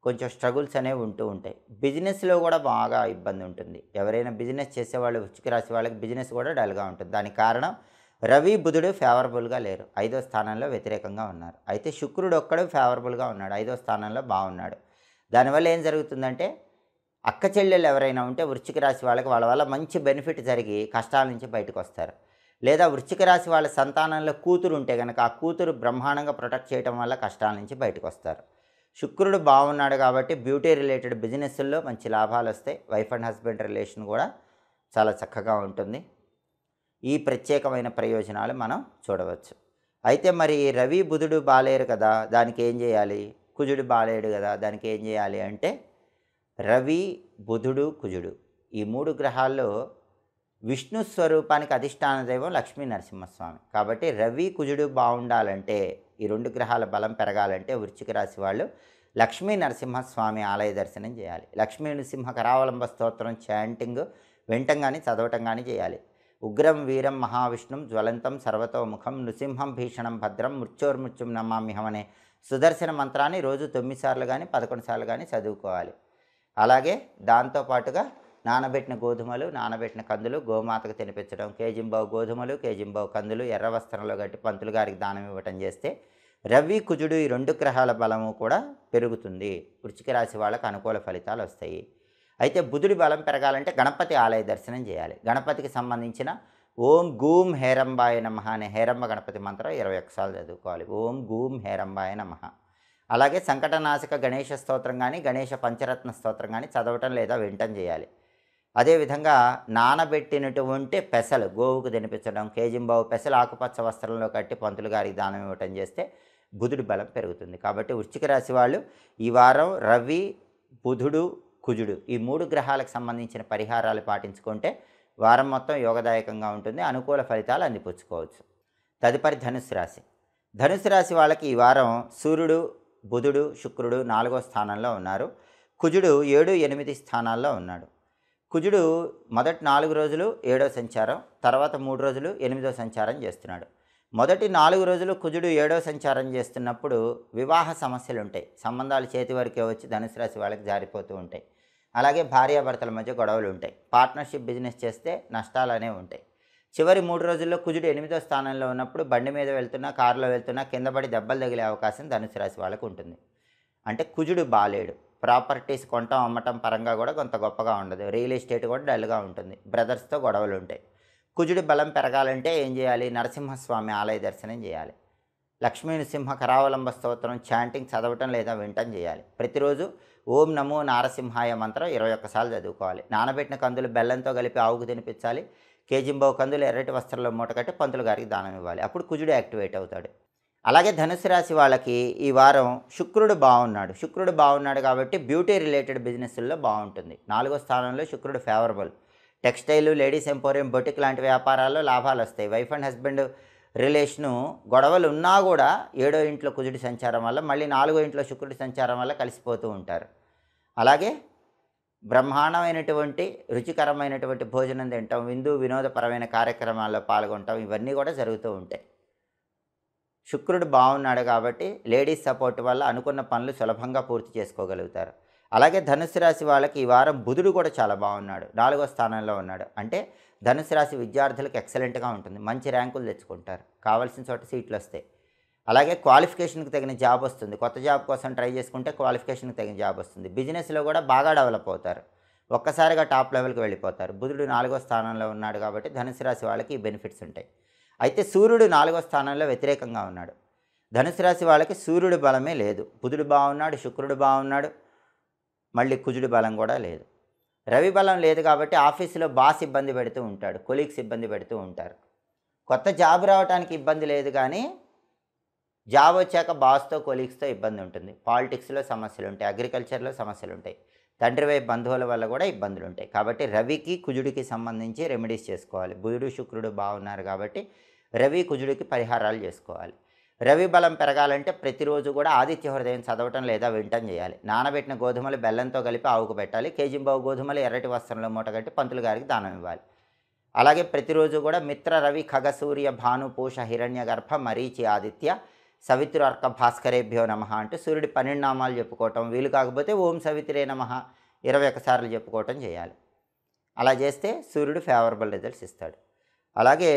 కొంచెం స్ట్రగుల్స్ అనేవి ఉంటూ ఉంటాయి. బిజినెస్లో కూడా బాగా ఇబ్బంది ఉంటుంది. ఎవరైనా బిజినెస్ చేసేవాళ్ళు వృశ్చిక రాశి వాళ్ళకి బిజినెస్ కూడా డల్గా ఉంటుంది. దానికి కారణం రవి, బుధుడు ఫేవరబుల్గా లేరు, 5వ స్థానంలో వ్యతిరేకంగా ఉన్నారు. అయితే శుక్రుడు ఒక్కడు ఫేవరబుల్గా ఉన్నాడు, 5వ స్థానంలో బాగున్నాడు. దానివల్ల ఏం జరుగుతుందంటే అక్క చెల్లెళ్ళు ఎవరైనా ఉంటే వృశ్చిక రాశి వాళ్ళకి వాళ్ళ వల్ల మంచి బెనిఫిట్ జరిగి కష్టాల నుంచి బయటకు వస్తారు. లేదా వృశ్చిక రాశి వాళ్ళ సంతానంలో కూతురు ఉంటే కనుక ఆ కూతురు బ్రహ్మాండంగా ప్రొటెక్ట్ చేయడం వల్ల కష్టాల నుంచి బయటకు వస్తారు. శుక్రుడు బాగున్నాడు కాబట్టి బ్యూటీ రిలేటెడ్ బిజినెస్ల్లో మంచి లాభాలు వస్తాయి. వైఫ్ అండ్ హస్బెండ్ రిలేషన్ కూడా చాలా చక్కగా ఉంటుంది. ఈ ప్రత్యేకమైన ప్రయోజనాలు మనం చూడవచ్చు. అయితే మరి రవి, బుధుడు బాలేరు కదా, దానికి ఏం చేయాలి? కుజుడు బాలేడు కదా, దానికి ఏం చేయాలి అంటే రవి, బుధుడు, కుజుడు ఈ 3 గ్రహాల్లో విష్ణు స్వరూపానికి అధిష్టాన దైవం లక్ష్మీ నరసింహస్వామి. కాబట్టి రవి, కుజుడు బాగుండాలంటే, ఈ 2 గ్రహాల బలం పెరగాలంటే వృశ్చిక రాశి వాళ్ళు లక్ష్మీ నరసింహస్వామి ఆలయ దర్శనం చేయాలి. లక్ష్మీ నరసింహ కరావలంబ స్తోత్రం చాంటింగ్ వింటం కానీ చదవటం కానీ చేయాలి. ఉగ్రం వీరం మహావిష్ణుం జ్వలంతం సర్వతోముఖం నృసింహం భీషణం భద్రం మృత్యోర్మృత్యుం నమామ్యహం అనే సుదర్శన మంత్రాన్ని రోజు 9 సార్లు కానీ 11 సార్లు కానీ చదువుకోవాలి. అలాగే దాంతోపాటుగా నానబెట్టిన గోధుమలు, నానబెట్టిన కందులు గోమాతకు తినిపించడం, కేజింబావు గోధుమలు, కేజింబావు కందులు ఎర్ర వస్త్రంలో కట్టి పంతులు గారికి దానం ఇవ్వటం చేస్తే రవి, కుజుడు ఈ 2 గ్రహాల బలము కూడా పెరుగుతుంది. వృశ్చిక రాశి వాళ్ళకు అనుకూల ఫలితాలు వస్తాయి. అయితే బుధుడి బలం పెరగాలంటే గణపతి ఆలయ దర్శనం చేయాలి. గణపతికి సంబంధించిన ఓం గూం హేరంబాయ నమః అనే హేరంబ గణపతి మంత్రం 21 సార్లు చదువుకోవాలి. ఓం గూం హేరంబాయ నమః. అలాగే సంకటనాశక గణేష స్తోత్రం కానీ గణేష పంచరత్న స్తోత్రం కానీ చదవటం లేదా వింటం చేయాలి. అదేవిధంగా నానబెట్టినటువంటి పెసలు గోవుకు తినిపించడం, కేజింబావు పెసలు ఆకుపచ్చ వస్త్రంలో కట్టి పంతులు గారికి దానం ఇవ్వటం చేస్తే బుధుడి బలం పెరుగుతుంది. కాబట్టి వృశ్చిక రాశి వాళ్ళు ఈ వారం రవి, బుధుడు, కుజుడు ఈ 3 గ్రహాలకు సంబంధించిన పరిహారాలు పాటించుకుంటే వారం మొత్తం యోగదాయకంగా ఉంటుంది. అనుకూల ఫలితాలు అందిపుచ్చుకోవచ్చు. తదుపరి ధనుస్సు రాశి. ధనుస్సు రాశి వాళ్ళకి ఈ వారం సూర్యుడు, బుధుడు, శుక్రుడు 4వ స్థానంలో ఉన్నారు. కుజుడు 7, 8 స్థానాల్లో ఉన్నాడు. కుజుడు మొదటి 4 రోజులు 7వ సంచారం, తర్వాత 3 రోజులు 8వ సంచారం చేస్తున్నాడు. మొదటి 4 రోజులు కుజుడు 7వ సంచారం చేస్తున్నప్పుడు వివాహ సమస్యలు ఉంటాయి. సంబంధాలు చేతి వరకే వచ్చి ధనుసు రాశి వాళ్ళకి జారిపోతూ ఉంటాయి. అలాగే భార్యాభర్తల మధ్య గొడవలు ఉంటాయి. పార్ట్నర్షిప్ బిజినెస్ చేస్తే నష్టాలు అనేవి ఉంటాయి. చివరి 3 రోజుల్లో కుజుడు 8వ స్థానంలో ఉన్నప్పుడు బండి మీద వెళ్తున్నా, కారులో వెళ్తున్నా కింద పడి దెబ్బలు తగిలే అవకాశం ధనుసు రాశి వాళ్ళకు ఉంటుంది. అంటే కుజుడు బాలేడు. ప్రాపర్టీస్ కొనటం అమ్మటం పరంగా కూడా కొంత గొప్పగా ఉండదు. రియల్ ఎస్టేట్ కూడా డల్గా ఉంటుంది. బ్రదర్స్తో గొడవలు ఉంటాయి. కుజుడి బలం పెరగాలంటే ఏం చేయాలి? నరసింహస్వామి ఆలయ దర్శనం చేయాలి. లక్ష్మీ నృసింహ కరావలంబ స్తోత్రం చాంటింగ్ చదవటం లేదా వింటం చేయాలి. ప్రతిరోజు ఓం నమో నారసింహాయ మంత్రం 21 సార్లు చదువుకోవాలి. నానబెట్టిన కందులు బెల్లంతో కలిపి ఆవుకు తినిపించాలి. కేజింబావు కందులు ఎర్రటి వస్త్రంలో మూటకట్టి పంతులు గారికి దానం ఇవ్వాలి. అప్పుడు కుజుడు యాక్టివేట్ అవుతాడు. అలాగే ధనుసు రాశి వాళ్ళకి ఈ వారం శుక్రుడు బాగున్నాడు కాబట్టి బ్యూటీ రిలేటెడ్ బిజినెస్ల్లో బాగుంటుంది. 4వ స్థానంలో శుక్రుడు favourable. Textile, ladies emporium, boutique లాంటి వ్యాపారాల్లో లాభాలు వస్తాయి. వైఫ్ అండ్ హస్బెండ్ రిలేషను గొడవలు ఉన్నా కూడా 7వ ఇంట్లో కుజుడి సంచారం వల్ల, మళ్ళీ 4వ ఇంట్లో శుక్రుడి సంచారం వల్ల కలిసిపోతూ ఉంటారు. అలాగే బ్రహ్మాండమైనటువంటి రుచికరమైనటువంటి భోజనం తింటాం, వినోదపరమైన కార్యక్రమాల్లో పాల్గొంటాం, ఇవన్నీ కూడా జరుగుతూ ఉంటాయి. శుక్రుడు బాగున్నాడు కాబట్టి లేడీస్ సపోర్ట్ వల్ల అనుకున్న పనులు సులభంగా పూర్తి చేసుకోగలుగుతారు. అలాగే ధనుసు రాశి వాళ్ళకి ఈ వారం బుధుడు కూడా చాలా బాగున్నాడు, 4వ స్థానంలో ఉన్నాడు. అంటే ధనుసు రాశి విద్యార్థులకు ఎక్సలెంట్గా ఉంటుంది, మంచి ర్యాంకులు తెచ్చుకుంటారు, కావాల్సిన చోట సీట్లు వస్తాయి. అలాగే క్వాలిఫికేషన్కి తగిన జాబ్ వస్తుంది, కొత్త జాబ్ కోసం ట్రై చేసుకుంటే క్వాలిఫికేషన్కి తగిన జాబ్ వస్తుంది. బిజినెస్లో కూడా బాగా డెవలప్ అవుతారు, ఒక్కసారిగా టాప్ లెవెల్కి వెళ్ళిపోతారు. బుధుడు 4వ స్థానంలో ఉన్నాడు కాబట్టి ధనుసు రాశి వాళ్ళకి ఈ బెనిఫిట్స్ ఉంటాయి. అయితే సూర్యుడు 4వ స్థానంలో వ్యతిరేకంగా ఉన్నాడు. ధనుసు రాశి వాళ్ళకి సూర్యుడు బలమే లేదు. బుధుడు బాగున్నాడు, శుక్రుడు బాగున్నాడు, మళ్ళీ కుజుడు బలం కూడా లేదు. రవి బలం లేదు కాబట్టి ఆఫీసులో బాస్ ఇబ్బంది పెడుతూ ఉంటాడు, కొలీగ్స్ ఇబ్బంది పెడుతూ ఉంటారు. కొత్త జాబ్ రావడానికి ఇబ్బంది లేదు కానీ జాబ్ వచ్చాక బాస్తో కొలీగ్స్తో ఇబ్బంది ఉంటుంది. పాలిటిక్స్లో సమస్యలు ఉంటాయి, అగ్రికల్చర్లో సమస్యలు ఉంటాయి, తండ్రి వైపు బంధువుల వల్ల కూడా ఇబ్బందులు ఉంటాయి. కాబట్టి రవికి కుజుడికి సంబంధించి రెమెడీస్ చేసుకోవాలి. బుధుడు శుక్రుడు బాగున్నారు కాబట్టి రవి కుజుడికి పరిహారాలు చేసుకోవాలి. రవి బలం పెరగాలంటే ప్రతిరోజు కూడా ఆదిత్య హృదయం చదవటం లేదా వినటం చేయాలి. నానబెట్టిన గోధుమలు బెల్లంతో కలిపి ఆవుకు పెట్టాలి. కేజీంబావు గోధుమలు ఎర్రటి వస్త్రంలో మూటగట్టి పంతులు గారికి దానం ఇవ్వాలి. అలాగే ప్రతిరోజు కూడా మిత్ర రవి ఖగ సూర్య భాను పూష హిరణ్య గర్భ మరీచి ఆదిత్య సవిత్రు అర్క భాస్కరేభ్యో నమః అంటూ సూర్యుడి 12 నామాలు చెప్పుకోవటం, వీలు కాకపోతే ఓం సవిత్రే నమః 21 సార్లు చెప్పుకోవటం చేయాలి. అలా చేస్తే సూర్యుడు ఫేవరబుల్ రిజల్ట్స్ ఇస్తాడు. అలాగే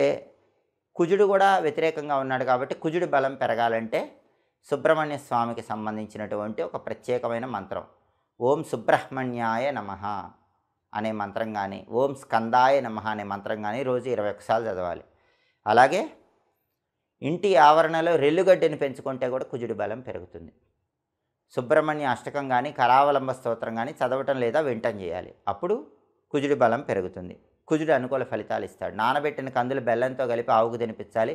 కుజుడు కూడా వ్యతిరేకంగా ఉన్నాడు కాబట్టి కుజుడి బలం పెరగాలంటే సుబ్రహ్మణ్య స్వామికి సంబంధించినటువంటి ఒక ప్రత్యేకమైన మంత్రం ఓం సుబ్రహ్మణ్యాయ నమః అనే మంత్రం కానీ, ఓం స్కందాయ నమః అనే మంత్రం కానీ రోజు 21 సార్లు చదవాలి. అలాగే ఇంటి ఆవరణలో రెల్లుగడ్డని పెంచుకుంటే కూడా కుజుడి బలం పెరుగుతుంది. సుబ్రహ్మణ్య అష్టకం కానీ, కరావలంబ స్తోత్రం కానీ చదవటం లేదా వింటం చేయాలి. అప్పుడు కుజుడి బలం పెరుగుతుంది. కుజుడు అనుకూల ఫలితాలు ఇస్తాడు. నానబెట్టిన కందులు బెల్లంతో కలిపి ఆవుకు తినిపించాలి.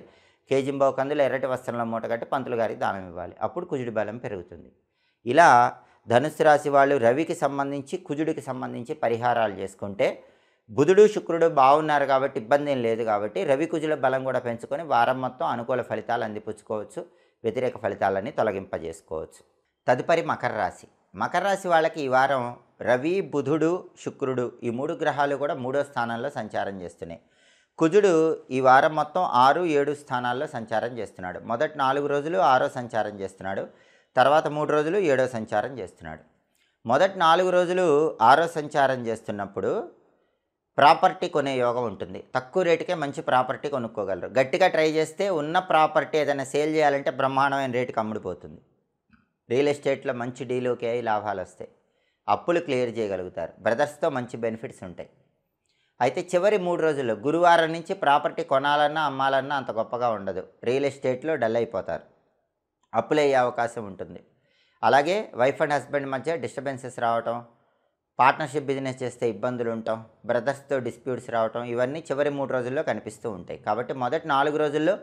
కేజింబావు కందులు ఎర్రటి వస్త్రంలో మూటగట్టి పంతులు గారికి దానం ఇవ్వాలి. అప్పుడు కుజుడి బలం పెరుగుతుంది. ఇలా ధనుస్సు రాశి వాళ్ళు రవికి సంబంధించి కుజుడికి సంబంధించి పరిహారాలు చేసుకుంటే, బుధుడు శుక్రుడు బాగున్నారు కాబట్టి ఇబ్బంది ఏం లేదు కాబట్టి రవి కుజుల బలం కూడా పెంచుకొని వారం మొత్తం అనుకూల ఫలితాలు అందిపుచ్చుకోవచ్చు, వ్యతిరేక ఫలితాలన్నీ తొలగింపజేసుకోవచ్చు. తదుపరి మకర రాశి. మకర రాశి వాళ్ళకి ఈ వారం రవి, బుధుడు, శుక్రుడు ఈ 3 గ్రహాలు కూడా 3వ స్థానంలో సంచారం చేస్తున్నాయి. కుజుడు ఈ వారం మొత్తం 6, 7 స్థానాల్లో సంచారం చేస్తున్నాడు. మొదటి 4 రోజులు 6వ సంచారం చేస్తున్నాడు, తర్వాత 3 రోజులు 7వ సంచారం చేస్తున్నాడు. మొదటి 4 రోజులు 6వ సంచారం చేస్తున్నప్పుడు ప్రాపర్టీ కొనే యోగం ఉంటుంది. తక్కువ రేటుకే మంచి ప్రాపర్టీ కొనుక్కోగలరు. గట్టిగా ట్రై చేస్తే ఉన్న ప్రాపర్టీ ఏదైనా సేల్ చేయాలంటే బ్రహ్మాండమైన రేటుకి అమ్ముడిపోతుంది. రియల్ ఎస్టేట్లో మంచి డీలోకి అయ్యి లాభాలు వస్తాయి, అప్పులు క్లియర్ చేయగలుగుతారు, బ్రదర్స్తో మంచి బెనిఫిట్స్ ఉంటాయి. అయితే చివరి 3 రోజుల్లో గురువారం నుంచి ప్రాపర్టీ కొనాలన్నా అమ్మాలన్నా అంత గొప్పగా ఉండదు. రియల్ ఎస్టేట్లో డల్ అయిపోతారు, అప్పులు అయ్యే అవకాశం ఉంటుంది. అలాగే వైఫ్ అండ్ హస్బెండ్ మధ్య డిస్టర్బెన్సెస్ రావటం, పార్ట్నర్షిప్ బిజినెస్ చేస్తే ఇబ్బందులు ఉండటం, బ్రదర్స్తో డిస్ప్యూట్స్ రావటం, ఇవన్నీ చివరి 3 రోజుల్లో కనిపిస్తూ ఉంటాయి. కాబట్టి మొదటి 4 రోజుల్లో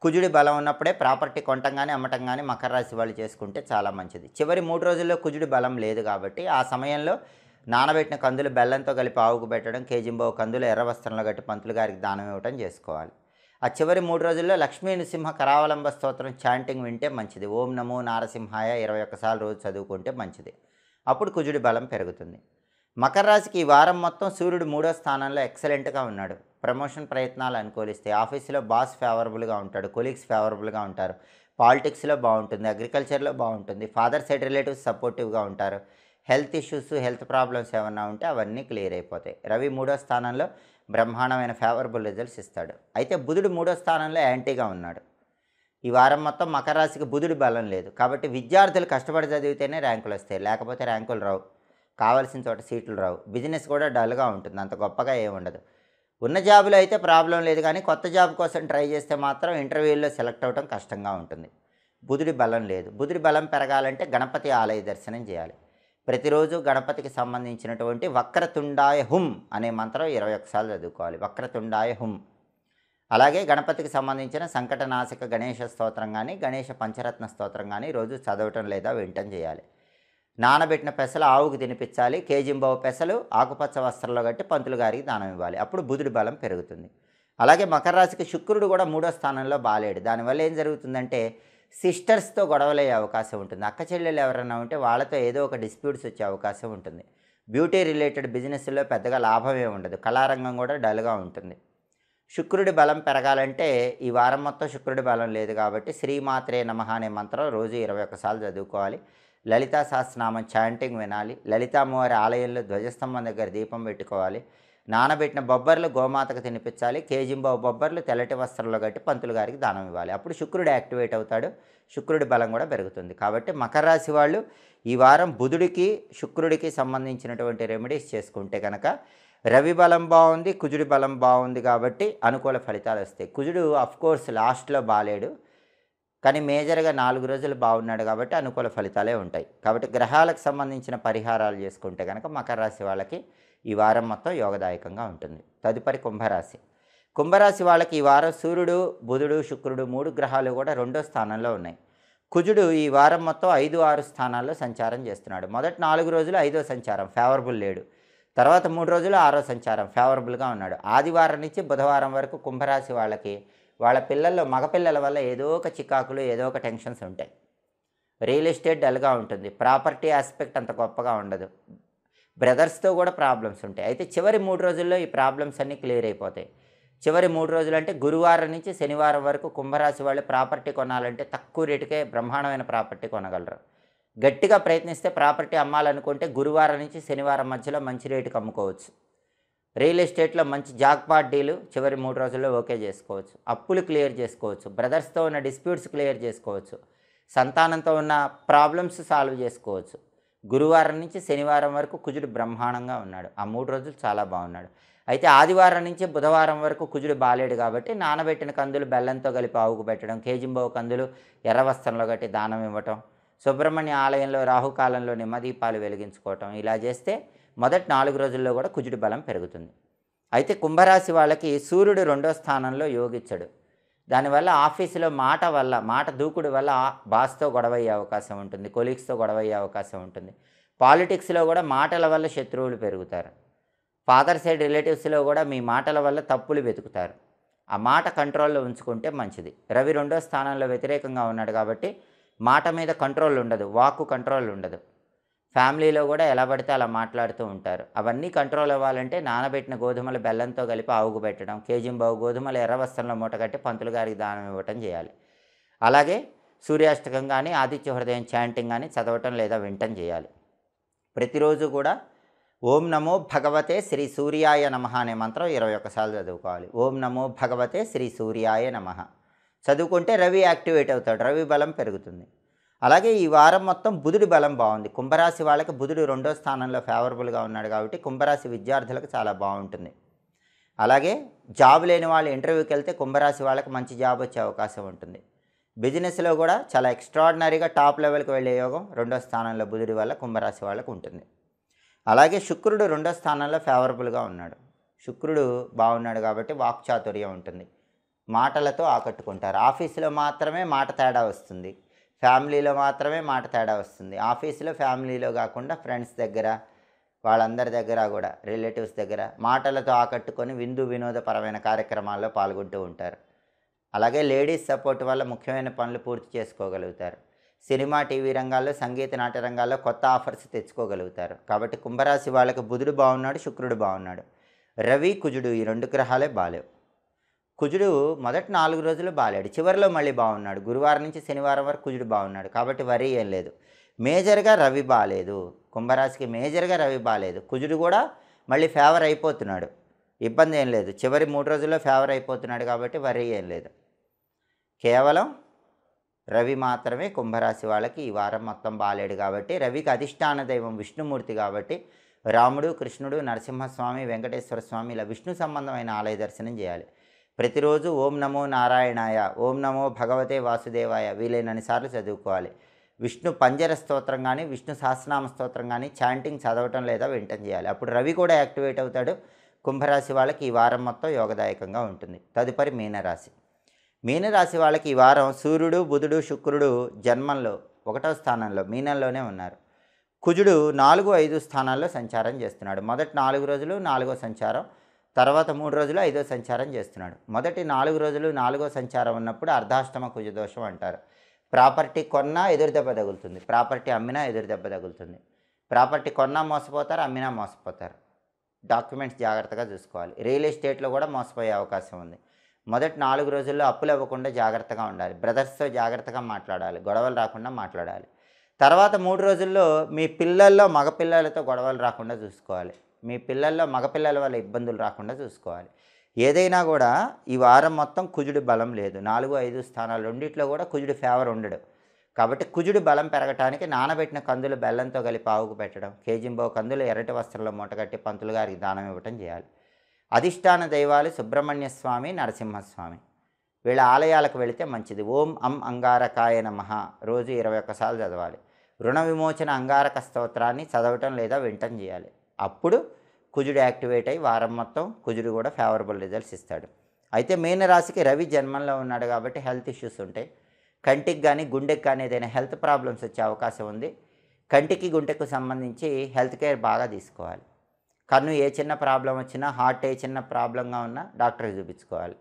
కుజుడి బలం ఉన్నప్పుడే ప్రాపర్టీ కొనటం కానీ అమ్మటం కానీ మకర రాశి వాళ్ళు చేసుకుంటే చాలా మంచిది. చివరి 3 రోజుల్లో కుజుడి బలం లేదు కాబట్టి ఆ సమయంలో నానబెట్టిన కందులు బెల్లంతో కలిపి ఆవుకు పెట్టడం, కేజింబావు కందులు ఎర్ర వస్త్రంలో కట్టి పంతులు గారికి దానం ఇవ్వటం చేసుకోవాలి. ఆ చివరి 3 రోజుల్లో లక్ష్మీ నృసింహ కరావలంబ స్తోత్రం చాంటింగ్ వింటే మంచిది. ఓం నమో నారసింహాయ 21 సార్లు రోజు చదువుకుంటే మంచిది. అప్పుడు కుజుడి బలం పెరుగుతుంది. మకర రాశికి ఈ వారం మొత్తం సూర్యుడు 3వ స్థానంలో ఎక్సలెంట్గా ఉన్నాడు. ప్రమోషన్ ప్రయత్నాలు అనుకూలిస్తాయి. ఆఫీసులో బాస్ ఫేవరబుల్గా ఉంటాడు, కొలీగ్స్ ఫేవరబుల్గా ఉంటారు, పాలిటిక్స్లో బాగుంటుంది, అగ్రికల్చర్లో బాగుంటుంది, ఫాదర్ సైడ్ రిలేటివ్స్ సపోర్టివ్గా ఉంటారు. హెల్త్ ఇష్యూస్, హెల్త్ ప్రాబ్లమ్స్ ఏమన్నా ఉంటే అవన్నీ క్లియర్ అయిపోతాయి. రవి 3వ స్థానంలో బ్రహ్మాండమైన ఫేవరబుల్ రిజల్ట్స్ ఇస్తాడు. అయితే బుధుడు 3వ స్థానంలో యాంటీగా ఉన్నాడు. ఈ వారం మొత్తం మకర రాశికి బుధుడి బలం లేదు కాబట్టి విద్యార్థులు కష్టపడి చదివితేనే ర్యాంకులు వస్తాయి, లేకపోతే ర్యాంకులు రావు, కావాల్సిన చోట సీట్లు రావు. బిజినెస్ కూడా డల్గా ఉంటుంది, అంత గొప్పగా ఏముండదు. ఉన్న జాబులో అయితే ప్రాబ్లం లేదు కానీ కొత్త జాబ్ కోసం ట్రై చేస్తే మాత్రం ఇంటర్వ్యూల్లో సెలెక్ట్ అవ్వడం కష్టంగా ఉంటుంది. బుధుడి బలం లేదు. బుధుడి బలం పెరగాలంటే గణపతి ఆలయ దర్శనం చేయాలి. ప్రతిరోజు గణపతికి సంబంధించినటువంటి వక్రతుండాయ హుం అనే మంత్రం 21 సార్లు చదువుకోవాలి. వక్రతుండాయ హుం. అలాగే గణపతికి సంబంధించిన సంకటనాశక గణేష స్తోత్రం కానీ గణేష పంచరత్న స్తోత్రం కానీ రోజు చదవటం లేదా వినటం చేయాలి. నానబెట్టిన పెసలు ఆవుకు తినిపించాలి. కేజింబావు పెసలు ఆకుపచ్చ వస్త్రంలో కట్టి పంతులు గారికి దానం ఇవ్వాలి. అప్పుడు బుధుడి బలం పెరుగుతుంది. అలాగే మకర రాశికి శుక్రుడు కూడా 3వ స్థానంలో బాలేడు. దానివల్ల ఏం జరుగుతుందంటే సిస్టర్స్తో గొడవలయ్యే అవకాశం ఉంటుంది. అక్క చెల్లెలు ఎవరైనా ఉంటే వాళ్ళతో ఏదో ఒక డిస్ప్యూట్స్ వచ్చే అవకాశం ఉంటుంది. బ్యూటీ రిలేటెడ్ బిజినెస్లో పెద్దగా లాభమే ఉండదు. కళారంగం కూడా డల్గా ఉంటుంది. శుక్రుడి బలం పెరగాలంటే ఈ వారం మొత్తం శుక్రుడి బలం లేదు కాబట్టి శ్రీమాత్రే నమః అనే మంత్రం రోజు 21 సార్లు చదువుకోవాలి. లలితా సహస్రనామం చాంటింగ్ వినాలి. లలితామ్మవారి ఆలయంలో ధ్వజస్తంభం దగ్గర దీపం పెట్టుకోవాలి. నానబెట్టిన బొబ్బర్లు గోమాతకు తినిపించాలి. కేజింబావు బొబ్బర్లు తెల్లటి వస్త్రంలో కట్టి పంతులు గారికి దానం ఇవ్వాలి. అప్పుడు శుక్రుడు యాక్టివేట్ అవుతాడు. శుక్రుడి బలం కూడా పెరుగుతుంది. కాబట్టి మకర రాశి వాళ్ళు ఈ వారం బుధుడికి శుక్రుడికి సంబంధించినటువంటి రెమెడీస్ చేసుకుంటే కనుక రవి బలం బాగుంది, కుజుడి బలం బాగుంది కాబట్టి అనుకూల ఫలితాలు వస్తాయి. కుజుడు అఫ్కోర్స్ లాస్ట్లో బాలేడు, కానీ మేజర్గా 4 రోజులు బాగున్నాడు కాబట్టి అనుకూల ఫలితాలే ఉంటాయి. కాబట్టి గ్రహాలకు సంబంధించిన పరిహారాలు చేసుకుంటే కనుక మకర రాశి వాళ్ళకి ఈ వారం మొత్తం యోగదాయకంగా ఉంటుంది. తదుపరి కుంభరాశి. కుంభరాశి వాళ్ళకి ఈ వారం సూర్యుడు, బుధుడు, శుక్రుడు 3 గ్రహాలు కూడా 2వ స్థానంలో ఉన్నాయి. కుజుడు ఈ వారం మొత్తం 5, 6 స్థానాల్లో సంచారం చేస్తున్నాడు. మొదటి 4 రోజులు 5వ సంచారం ఫేవరబుల్ లేడు. తర్వాత 3 రోజులు 6వ సంచారం ఫేవరబుల్గా ఉన్నాడు. ఆదివారం నుంచి బుధవారం వరకు కుంభరాశి వాళ్ళకి వాళ్ళ పిల్లల్లో మగపిల్లల వల్ల ఏదో ఒక చికాకులు, ఏదో ఒక టెన్షన్స్ ఉంటాయి. రియల్ ఎస్టేట్ డల్గా ఉంటుంది. ప్రాపర్టీ ఆస్పెక్ట్ అంత గొప్పగా ఉండదు. బ్రదర్స్తో కూడా ప్రాబ్లమ్స్ ఉంటాయి. అయితే చివరి 3 రోజుల్లో ఈ ప్రాబ్లమ్స్ అన్నీ క్లియర్ అయిపోతాయి. చివరి 3 రోజులు అంటే గురువారం నుంచి శనివారం వరకు కుంభరాశి వాళ్ళు ప్రాపర్టీ కొనాలంటే తక్కువ రేటుకే బ్రహ్మాండమైన ప్రాపర్టీ కొనగలరు. గట్టిగా ప్రయత్నిస్తే ప్రాపర్టీ అమ్మాలనుకుంటే గురువారం నుంచి శనివారం మధ్యలో మంచి రేటుకి అమ్ముకోవచ్చు. రియల్ ఎస్టేట్లో మంచి జాక్పాట్ డీలు చివరి 3 రోజుల్లో ఓకే చేసుకోవచ్చు. అప్పులు క్లియర్ చేసుకోవచ్చు. బ్రదర్స్తో ఉన్న డిస్ప్యూట్స్ క్లియర్ చేసుకోవచ్చు. సంతానంతో ఉన్న ప్రాబ్లమ్స్ సాల్వ్ చేసుకోవచ్చు. గురువారం నుంచి శనివారం వరకు కుజుడు బ్రహ్మాండంగా ఉన్నాడు. ఆ 3 రోజులు చాలా బాగున్నాడు. అయితే ఆదివారం నుంచి బుధవారం వరకు కుజుడు బాలేడు కాబట్టి నానబెట్టిన కందులు బెల్లంతో కలిపి ఆవుకు పెట్టడం, కేజింబావు కందులు ఎర్ర వస్త్రంలో కట్టి దానం ఇవ్వటం, సుబ్రహ్మణ్య ఆలయంలో రాహుకాలంలో నిమ్మదీపాలు వెలిగించుకోవటం, ఇలా చేస్తే మొదటి 4 రోజుల్లో కూడా కుజుడి బలం పెరుగుతుంది. అయితే కుంభరాశి వాళ్ళకి సూర్యుడు 2వ స్థానంలో యోగిచ్చడు. దానివల్ల ఆఫీసులో మాట దూకుడు వల్ల బాస్తో గొడవయ్యే అవకాశం ఉంటుంది. కొలీగ్స్తో గొడవయ్యే అవకాశం ఉంటుంది. పాలిటిక్స్లో కూడా మాటల వల్ల శత్రువులు పెరుగుతారు. ఫాదర్ సైడ్ రిలేటివ్స్లో కూడా మీ మాటల వల్ల తప్పులు వెతుకుతారు. ఆ మాట కంట్రోల్లో ఉంచుకుంటే మంచిది. రవి 2వ స్థానంలో వ్యతిరేకంగా ఉన్నాడు కాబట్టి మాట మీద కంట్రోల్ ఉండదు, వాక్కు కంట్రోల్ ఉండదు. ఫ్యామిలీలో కూడా ఎలా పడితే అలా మాట్లాడుతూ ఉంటారు. అవన్నీ కంట్రోల్ అవ్వాలంటే నానబెట్టిన గోధుమలు బెల్లంతో కలిపి ఆవుకు పెట్టడం, కేజింబావు గోధుమలు ఎర్ర వస్త్రంలో మూటగట్టి పంతులు గారికి దానం ఇవ్వటం చేయాలి. అలాగే సూర్యాష్టకం కానీ ఆదిత్య హృదయం చాంటింగ్ కానీ చదవటం లేదా వినటం చేయాలి. ప్రతిరోజు కూడా ఓం నమో భగవతే శ్రీ సూర్యాయ నమః అనే మంత్రం 21 సార్లు చదువుకోవాలి. ఓం నమో భగవతే శ్రీ సూర్యాయ నమః చదువుకుంటే రవి యాక్టివేట్ అవుతాడు. రవి బలం పెరుగుతుంది. అలాగే ఈ వారం మొత్తం బుధుడి బలం బాగుంది. కుంభరాశి వాళ్ళకి బుధుడు 2వ స్థానంలో ఫేవరబుల్గా ఉన్నాడు కాబట్టి కుంభరాశి విద్యార్థులకు చాలా బాగుంటుంది. అలాగే జాబ్ లేని వాళ్ళు ఇంటర్వ్యూకి వెళ్తే కుంభరాశి వాళ్ళకి మంచి జాబ్ వచ్చే అవకాశం ఉంటుంది. బిజినెస్లో కూడా చాలా ఎక్స్ట్రాడినరీగా టాప్ లెవెల్కి వెళ్ళే యోగం 2వ స్థానంలో బుధుడి వల్ల కుంభరాశి వాళ్ళకు ఉంటుంది. అలాగే శుక్రుడు 2వ స్థానంలో ఫేవరబుల్గా ఉన్నాడు. శుక్రుడు బాగున్నాడు కాబట్టి వాక్చాతుర్యం ఉంటుంది. మాటలతో ఆకట్టుకుంటారు. ఆఫీసులో మాత్రమే మాట తేడా వస్తుంది, ఫ్యామిలీలో మాత్రమే మాట తేడా వస్తుంది. ఆఫీసులో ఫ్యామిలీలో కాకుండా ఫ్రెండ్స్ దగ్గర, వాళ్ళందరి దగ్గర కూడా రిలేటివ్స్ దగ్గర మాటలతో ఆకట్టుకొని విందు వినోదపరమైన కార్యక్రమాల్లో పాల్గొంటూ ఉంటారు. అలాగే లేడీస్ సపోర్ట్ వల్ల ముఖ్యమైన పనులు పూర్తి చేసుకోగలుగుతారు. సినిమా, టీవీ రంగాల్లో, సంగీత నాట్య రంగాల్లో కొత్త ఆఫర్స్ తెచ్చుకోగలుగుతారు. కాబట్టి కుంభరాశి వాళ్ళకి బుధుడు బాగున్నాడు, శుక్రుడు బాగున్నాడు. రవి, కుజుడు ఈ 2 గ్రహాలే బాలేవు. కుజుడు మొదటి 4 రోజులు బాలేడు, చివరిలో మళ్ళీ బాగున్నాడు. గురువారం నుంచి శనివారం వరకు కుజుడు బాగున్నాడు కాబట్టి వరి ఏం లేదు. మేజర్గా రవి బాలేదు. కుంభరాశికి మేజర్గా రవి బాలేదు. కుజుడు కూడా మళ్ళీ ఫేవర్ అయిపోతున్నాడు, ఇబ్బంది ఏం లేదు. చివరి 3 రోజుల్లో ఫేవర్ అయిపోతున్నాడు కాబట్టి వరి ఏం లేదు. కేవలం రవి మాత్రమే కుంభరాశి వాళ్ళకి ఈ వారం మొత్తం బాలేడు కాబట్టి రవికి అధిష్టాన దైవం విష్ణుమూర్తి కాబట్టి రాముడు, కృష్ణుడు, నరసింహస్వామి, వెంకటేశ్వర స్వామి ఇలా విష్ణు సంబంధమైన ఆలయ దర్శనం చేయాలి. ప్రతిరోజు ఓం నమో నారాయణాయ, ఓం నమో భగవతే వాసుదేవాయ వీలైనన్ని సార్లు చదువుకోవాలి. విష్ణు పంజర స్తోత్రం కానీ, విష్ణు సహస్రనామ స్తోత్రం కానీ చాంటింగ్ చదవటం లేదా వినటం చేయాలి. అప్పుడు రవి కూడా యాక్టివేట్ అవుతాడు, కుంభరాశి వాళ్ళకి ఈ వారం మొత్తం యోగదాయకంగా ఉంటుంది. తదుపరి మీనరాశి. మీనరాశి వాళ్ళకి ఈ వారం సూర్యుడు, బుధుడు, శుక్రుడు జన్మంలో 1వ స్థానంలో మీనంలోనే ఉన్నారు. కుజుడు 4, 5 స్థానాల్లో సంచారం చేస్తున్నాడు. మొదటి 4 రోజులు 4వ సంచారం, తర్వాత 3 రోజులు 5వ సంచారం చేస్తున్నాడు. మొదటి 4 రోజులు 4వ సంచారం ఉన్నప్పుడు అర్ధాష్టమ కుజదోషం అంటారు. ప్రాపర్టీ కొన్నా ఎదురు దెబ్బ తగులుతుంది, ప్రాపర్టీ అమ్మినా ఎదురు దెబ్బ తగులుతుంది. ప్రాపర్టీ కొన్నా మోసపోతారు, అమ్మినా మోసపోతారు. డాక్యుమెంట్స్ జాగ్రత్తగా చూసుకోవాలి. రియల్ ఎస్టేట్లో కూడా మోసపోయే అవకాశం ఉంది. మొదటి 4 రోజుల్లో అప్పులు ఇవ్వకుండా జాగ్రత్తగా ఉండాలి. బ్రదర్స్తో జాగ్రత్తగా మాట్లాడాలి, గొడవలు రాకుండా మాట్లాడాలి. తర్వాత 3 రోజుల్లో మీ పిల్లల్లో మగపిల్లలతో గొడవలు రాకుండా చూసుకోవాలి. మీ పిల్లల్లో మగపిల్లల వల్ల ఇబ్బందులు రాకుండా చూసుకోవాలి. ఏదైనా కూడా ఈ వారం మొత్తం కుజుడి బలం లేదు. 4, 5 స్థానాలు రెండిట్లో కూడా కుజుడి ఫేవర్ ఉండడు. కాబట్టి కుజుడి బలం పెరగటానికి నానబెట్టిన కందులు బెల్లంతో కలిపి ఆవుకు పెట్టడం, కేజింబావు కందులు ఎర్రటి వస్త్రంలో మూటగట్టి పంతులు గారికి దానం ఇవ్వటం చేయాలి. అధిష్టాన దైవాలు సుబ్రహ్మణ్య స్వామి, నరసింహస్వామి. వీళ్ళ ఆలయాలకు వెళితే మంచిది. ఓం అం అంగారకాయ నమః రోజు 21 సార్లు చదవాలి. రుణ విమోచన అంగారక స్తోత్రాన్ని చదవటం లేదా వింటం చేయాలి. అప్పుడు కుజుడు యాక్టివేట్ అయ్యి వారం మొత్తం కుజుడు కూడా ఫేవరబుల్ రిజల్ట్స్ ఇస్తాడు. అయితే మీనరాశికి రవి జన్మంలో ఉన్నాడు కాబట్టి హెల్త్ ఇష్యూస్ ఉంటాయి. కంటికి కానీ గుండెకి కానీ ఏదైనా హెల్త్ ప్రాబ్లమ్స్ వచ్చే అవకాశం ఉంది. కంటికి గుండెకు సంబంధించి హెల్త్ కేర్ బాగా తీసుకోవాలి. కన్ను ఏ చిన్న ప్రాబ్లం వచ్చినా, హార్ట్ ఏ చిన్న ప్రాబ్లంగా ఉన్నా డాక్టర్కి చూపించుకోవాలి.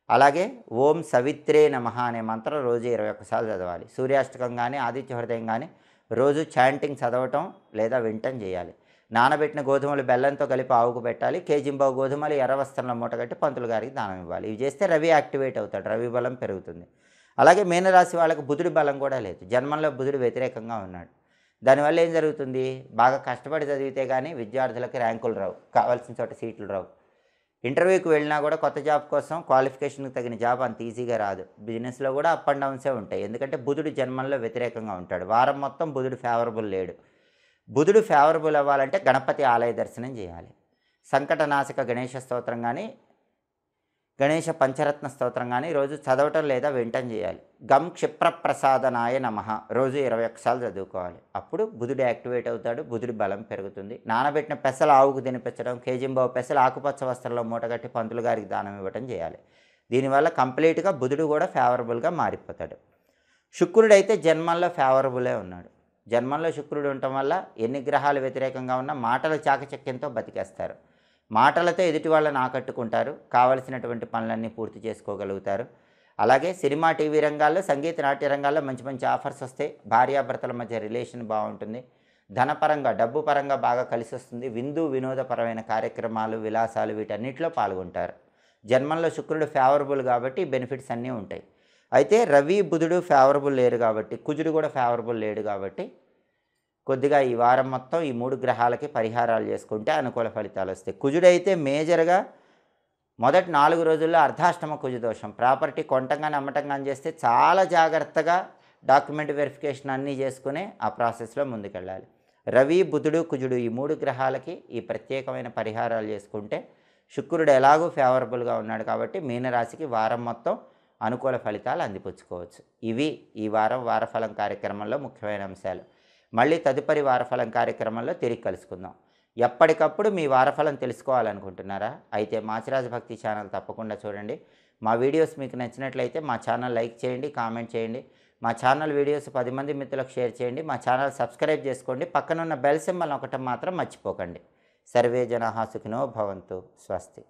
అలాగే ఓం సవిత్రే నమః అనే మంత్రం రోజు 21 సార్లు చదవాలి. సూర్యాష్టకం కానీ ఆదిత్య హృదయం కానీ రోజు చాంటింగ్ చదవటం లేదా వింటం చేయాలి. నానబెట్టిన గోధుమలు బెల్లంతో కలిపి ఆవుకు పెట్టాలి. కేజింబావు గోధుమలు ఎర్ర వస్త్రంలో మూటగట్టి పంతులు గారికి దానం ఇవ్వాలి. ఇవి చేస్తే రవి యాక్టివేట్ అవుతాడు, రవి బలం పెరుగుతుంది. అలాగే మీనరాశి వాళ్ళకి బుధుడి బలం కూడా లేదు. జన్మంలో బుధుడు వ్యతిరేకంగా ఉన్నాడు. దానివల్ల ఏం జరుగుతుంది? బాగా కష్టపడి చదివితే కానీ విద్యార్థులకి ర్యాంకులు రావు, కావాల్సిన చోట సీట్లు రావు. ఇంటర్వ్యూకి వెళ్ళినా కూడా కొత్త జాబ్ కోసం క్వాలిఫికేషన్కి తగిన జాబ్ అంత ఈజీగా రాదు. బిజినెస్లో కూడా అప్ అండ్ డౌన్సే ఉంటాయి. ఎందుకంటే బుధుడు జన్మంలో వ్యతిరేకంగా ఉంటాడు. వారం మొత్తం బుధుడు ఫేవరబుల్ లేడు. బుధుడు ఫేవరబుల్ అవ్వాలంటే గణపతి ఆలయ దర్శనం చేయాలి. సంకటనాశక గణేష స్తోత్రం కానీ, గణేష పంచరత్న స్తోత్రం కానీ రోజు చదవటం లేదా వింటం చేయాలి. గం క్షిప్రప్రసాదనాయ నమః రోజు 21 సార్లు చదువుకోవాలి. అప్పుడు బుధుడు యాక్టివేట్ అవుతాడు, బుధుడి బలం పెరుగుతుంది. నానబెట్టిన పెసలు ఆవుకు తినిపించడం, కేజింబావు పెసలు ఆకుపచ్చ వస్త్రంలో మూటగట్టి పంతులు గారికి దానం ఇవ్వటం చేయాలి. దీనివల్ల కంప్లీట్గా బుధుడు కూడా ఫేవరబుల్గా మారిపోతాడు. శుక్రుడైతే జన్మంలో ఫేవరబులే ఉన్నాడు. జన్మంలో శుక్రుడు ఉండటం వల్ల ఎన్ని గ్రహాలు వ్యతిరేకంగా ఉన్నా మాటల చాకచక్యంతో బతికేస్తారు. మాటలతో ఎదుటి వాళ్ళని ఆకట్టుకుంటారు, కావలసినటువంటి పనులన్నీ పూర్తి చేసుకోగలుగుతారు. అలాగే సినిమా, టీవీ రంగాల్లో, సంగీత, నాట్య రంగాల్లో మంచి మంచి ఆఫర్స్ వస్తాయి. భార్యాభర్తల మధ్య రిలేషన్ బాగుంటుంది. ధనపరంగా, డబ్బు పరంగా బాగా కలిసి వస్తుంది. వినోదపరమైన కార్యక్రమాలు, విలాసాలు వీటన్నిటిలో పాల్గొంటారు. జన్మంలో శుక్రుడు ఫేవరబుల్ కాబట్టి బెనిఫిట్స్ అన్నీ ఉంటాయి. అయితే రవి, బుధుడు ఫేవరబుల్ లేరు కాబట్టి, కుజుడు కూడా ఫేవరబుల్ లేడు కాబట్టి కొద్దిగా ఈ వారం మొత్తం ఈ 3 గ్రహాలకి పరిహారాలు చేసుకుంటే అనుకూల ఫలితాలు వస్తాయి. కుజుడైతే మేజర్గా మొదటి 4 రోజుల్లో అర్ధాష్టమ కుజదోషం. ప్రాపర్టీ కొనటంగానే అమ్మటంగానే చేస్తే చాలా జాగ్రత్తగా డాక్యుమెంట్ వెరిఫికేషన్ అన్నీ చేసుకుని ఆ ప్రాసెస్లో ముందుకెళ్ళాలి. రవి, బుధుడు, కుజుడు ఈ 3 గ్రహాలకి ఈ ప్రత్యేకమైన పరిహారాలు చేసుకుంటే శుక్రుడు ఎలాగూ ఫేవరబుల్గా ఉన్నాడు కాబట్టి మీనరాశికి వారం మొత్తం అనుకూల ఫలితాలు అందిపుచ్చుకోవచ్చు. ఇవి ఈ వారం వారఫలం కార్యక్రమంలో ముఖ్యమైన అంశాలు. మళ్ళీ తదుపరి వారఫలం కార్యక్రమంలో తిరిగి కలుసుకుందాం. ఎప్పటికప్పుడు మీ వారఫలం తెలుసుకోవాలనుకుంటున్నారా? అయితే మాచిరాజు భక్తి ఛానల్ తప్పకుండా చూడండి. మా వీడియోస్ మీకు నచ్చినట్లయితే మా ఛానల్ లైక్ చేయండి, కామెంట్ చేయండి. మా ఛానల్ వీడియోస్ 10 మంది మిత్రులకు షేర్ చేయండి. మా ఛానల్ సబ్స్క్రైబ్ చేసుకోండి. పక్కనున్న బెల్ సింబల్ నొక్కటం మాత్రం మర్చిపోకండి. సర్వే జనాః సుఖినో భవంతు. స్వస్తి.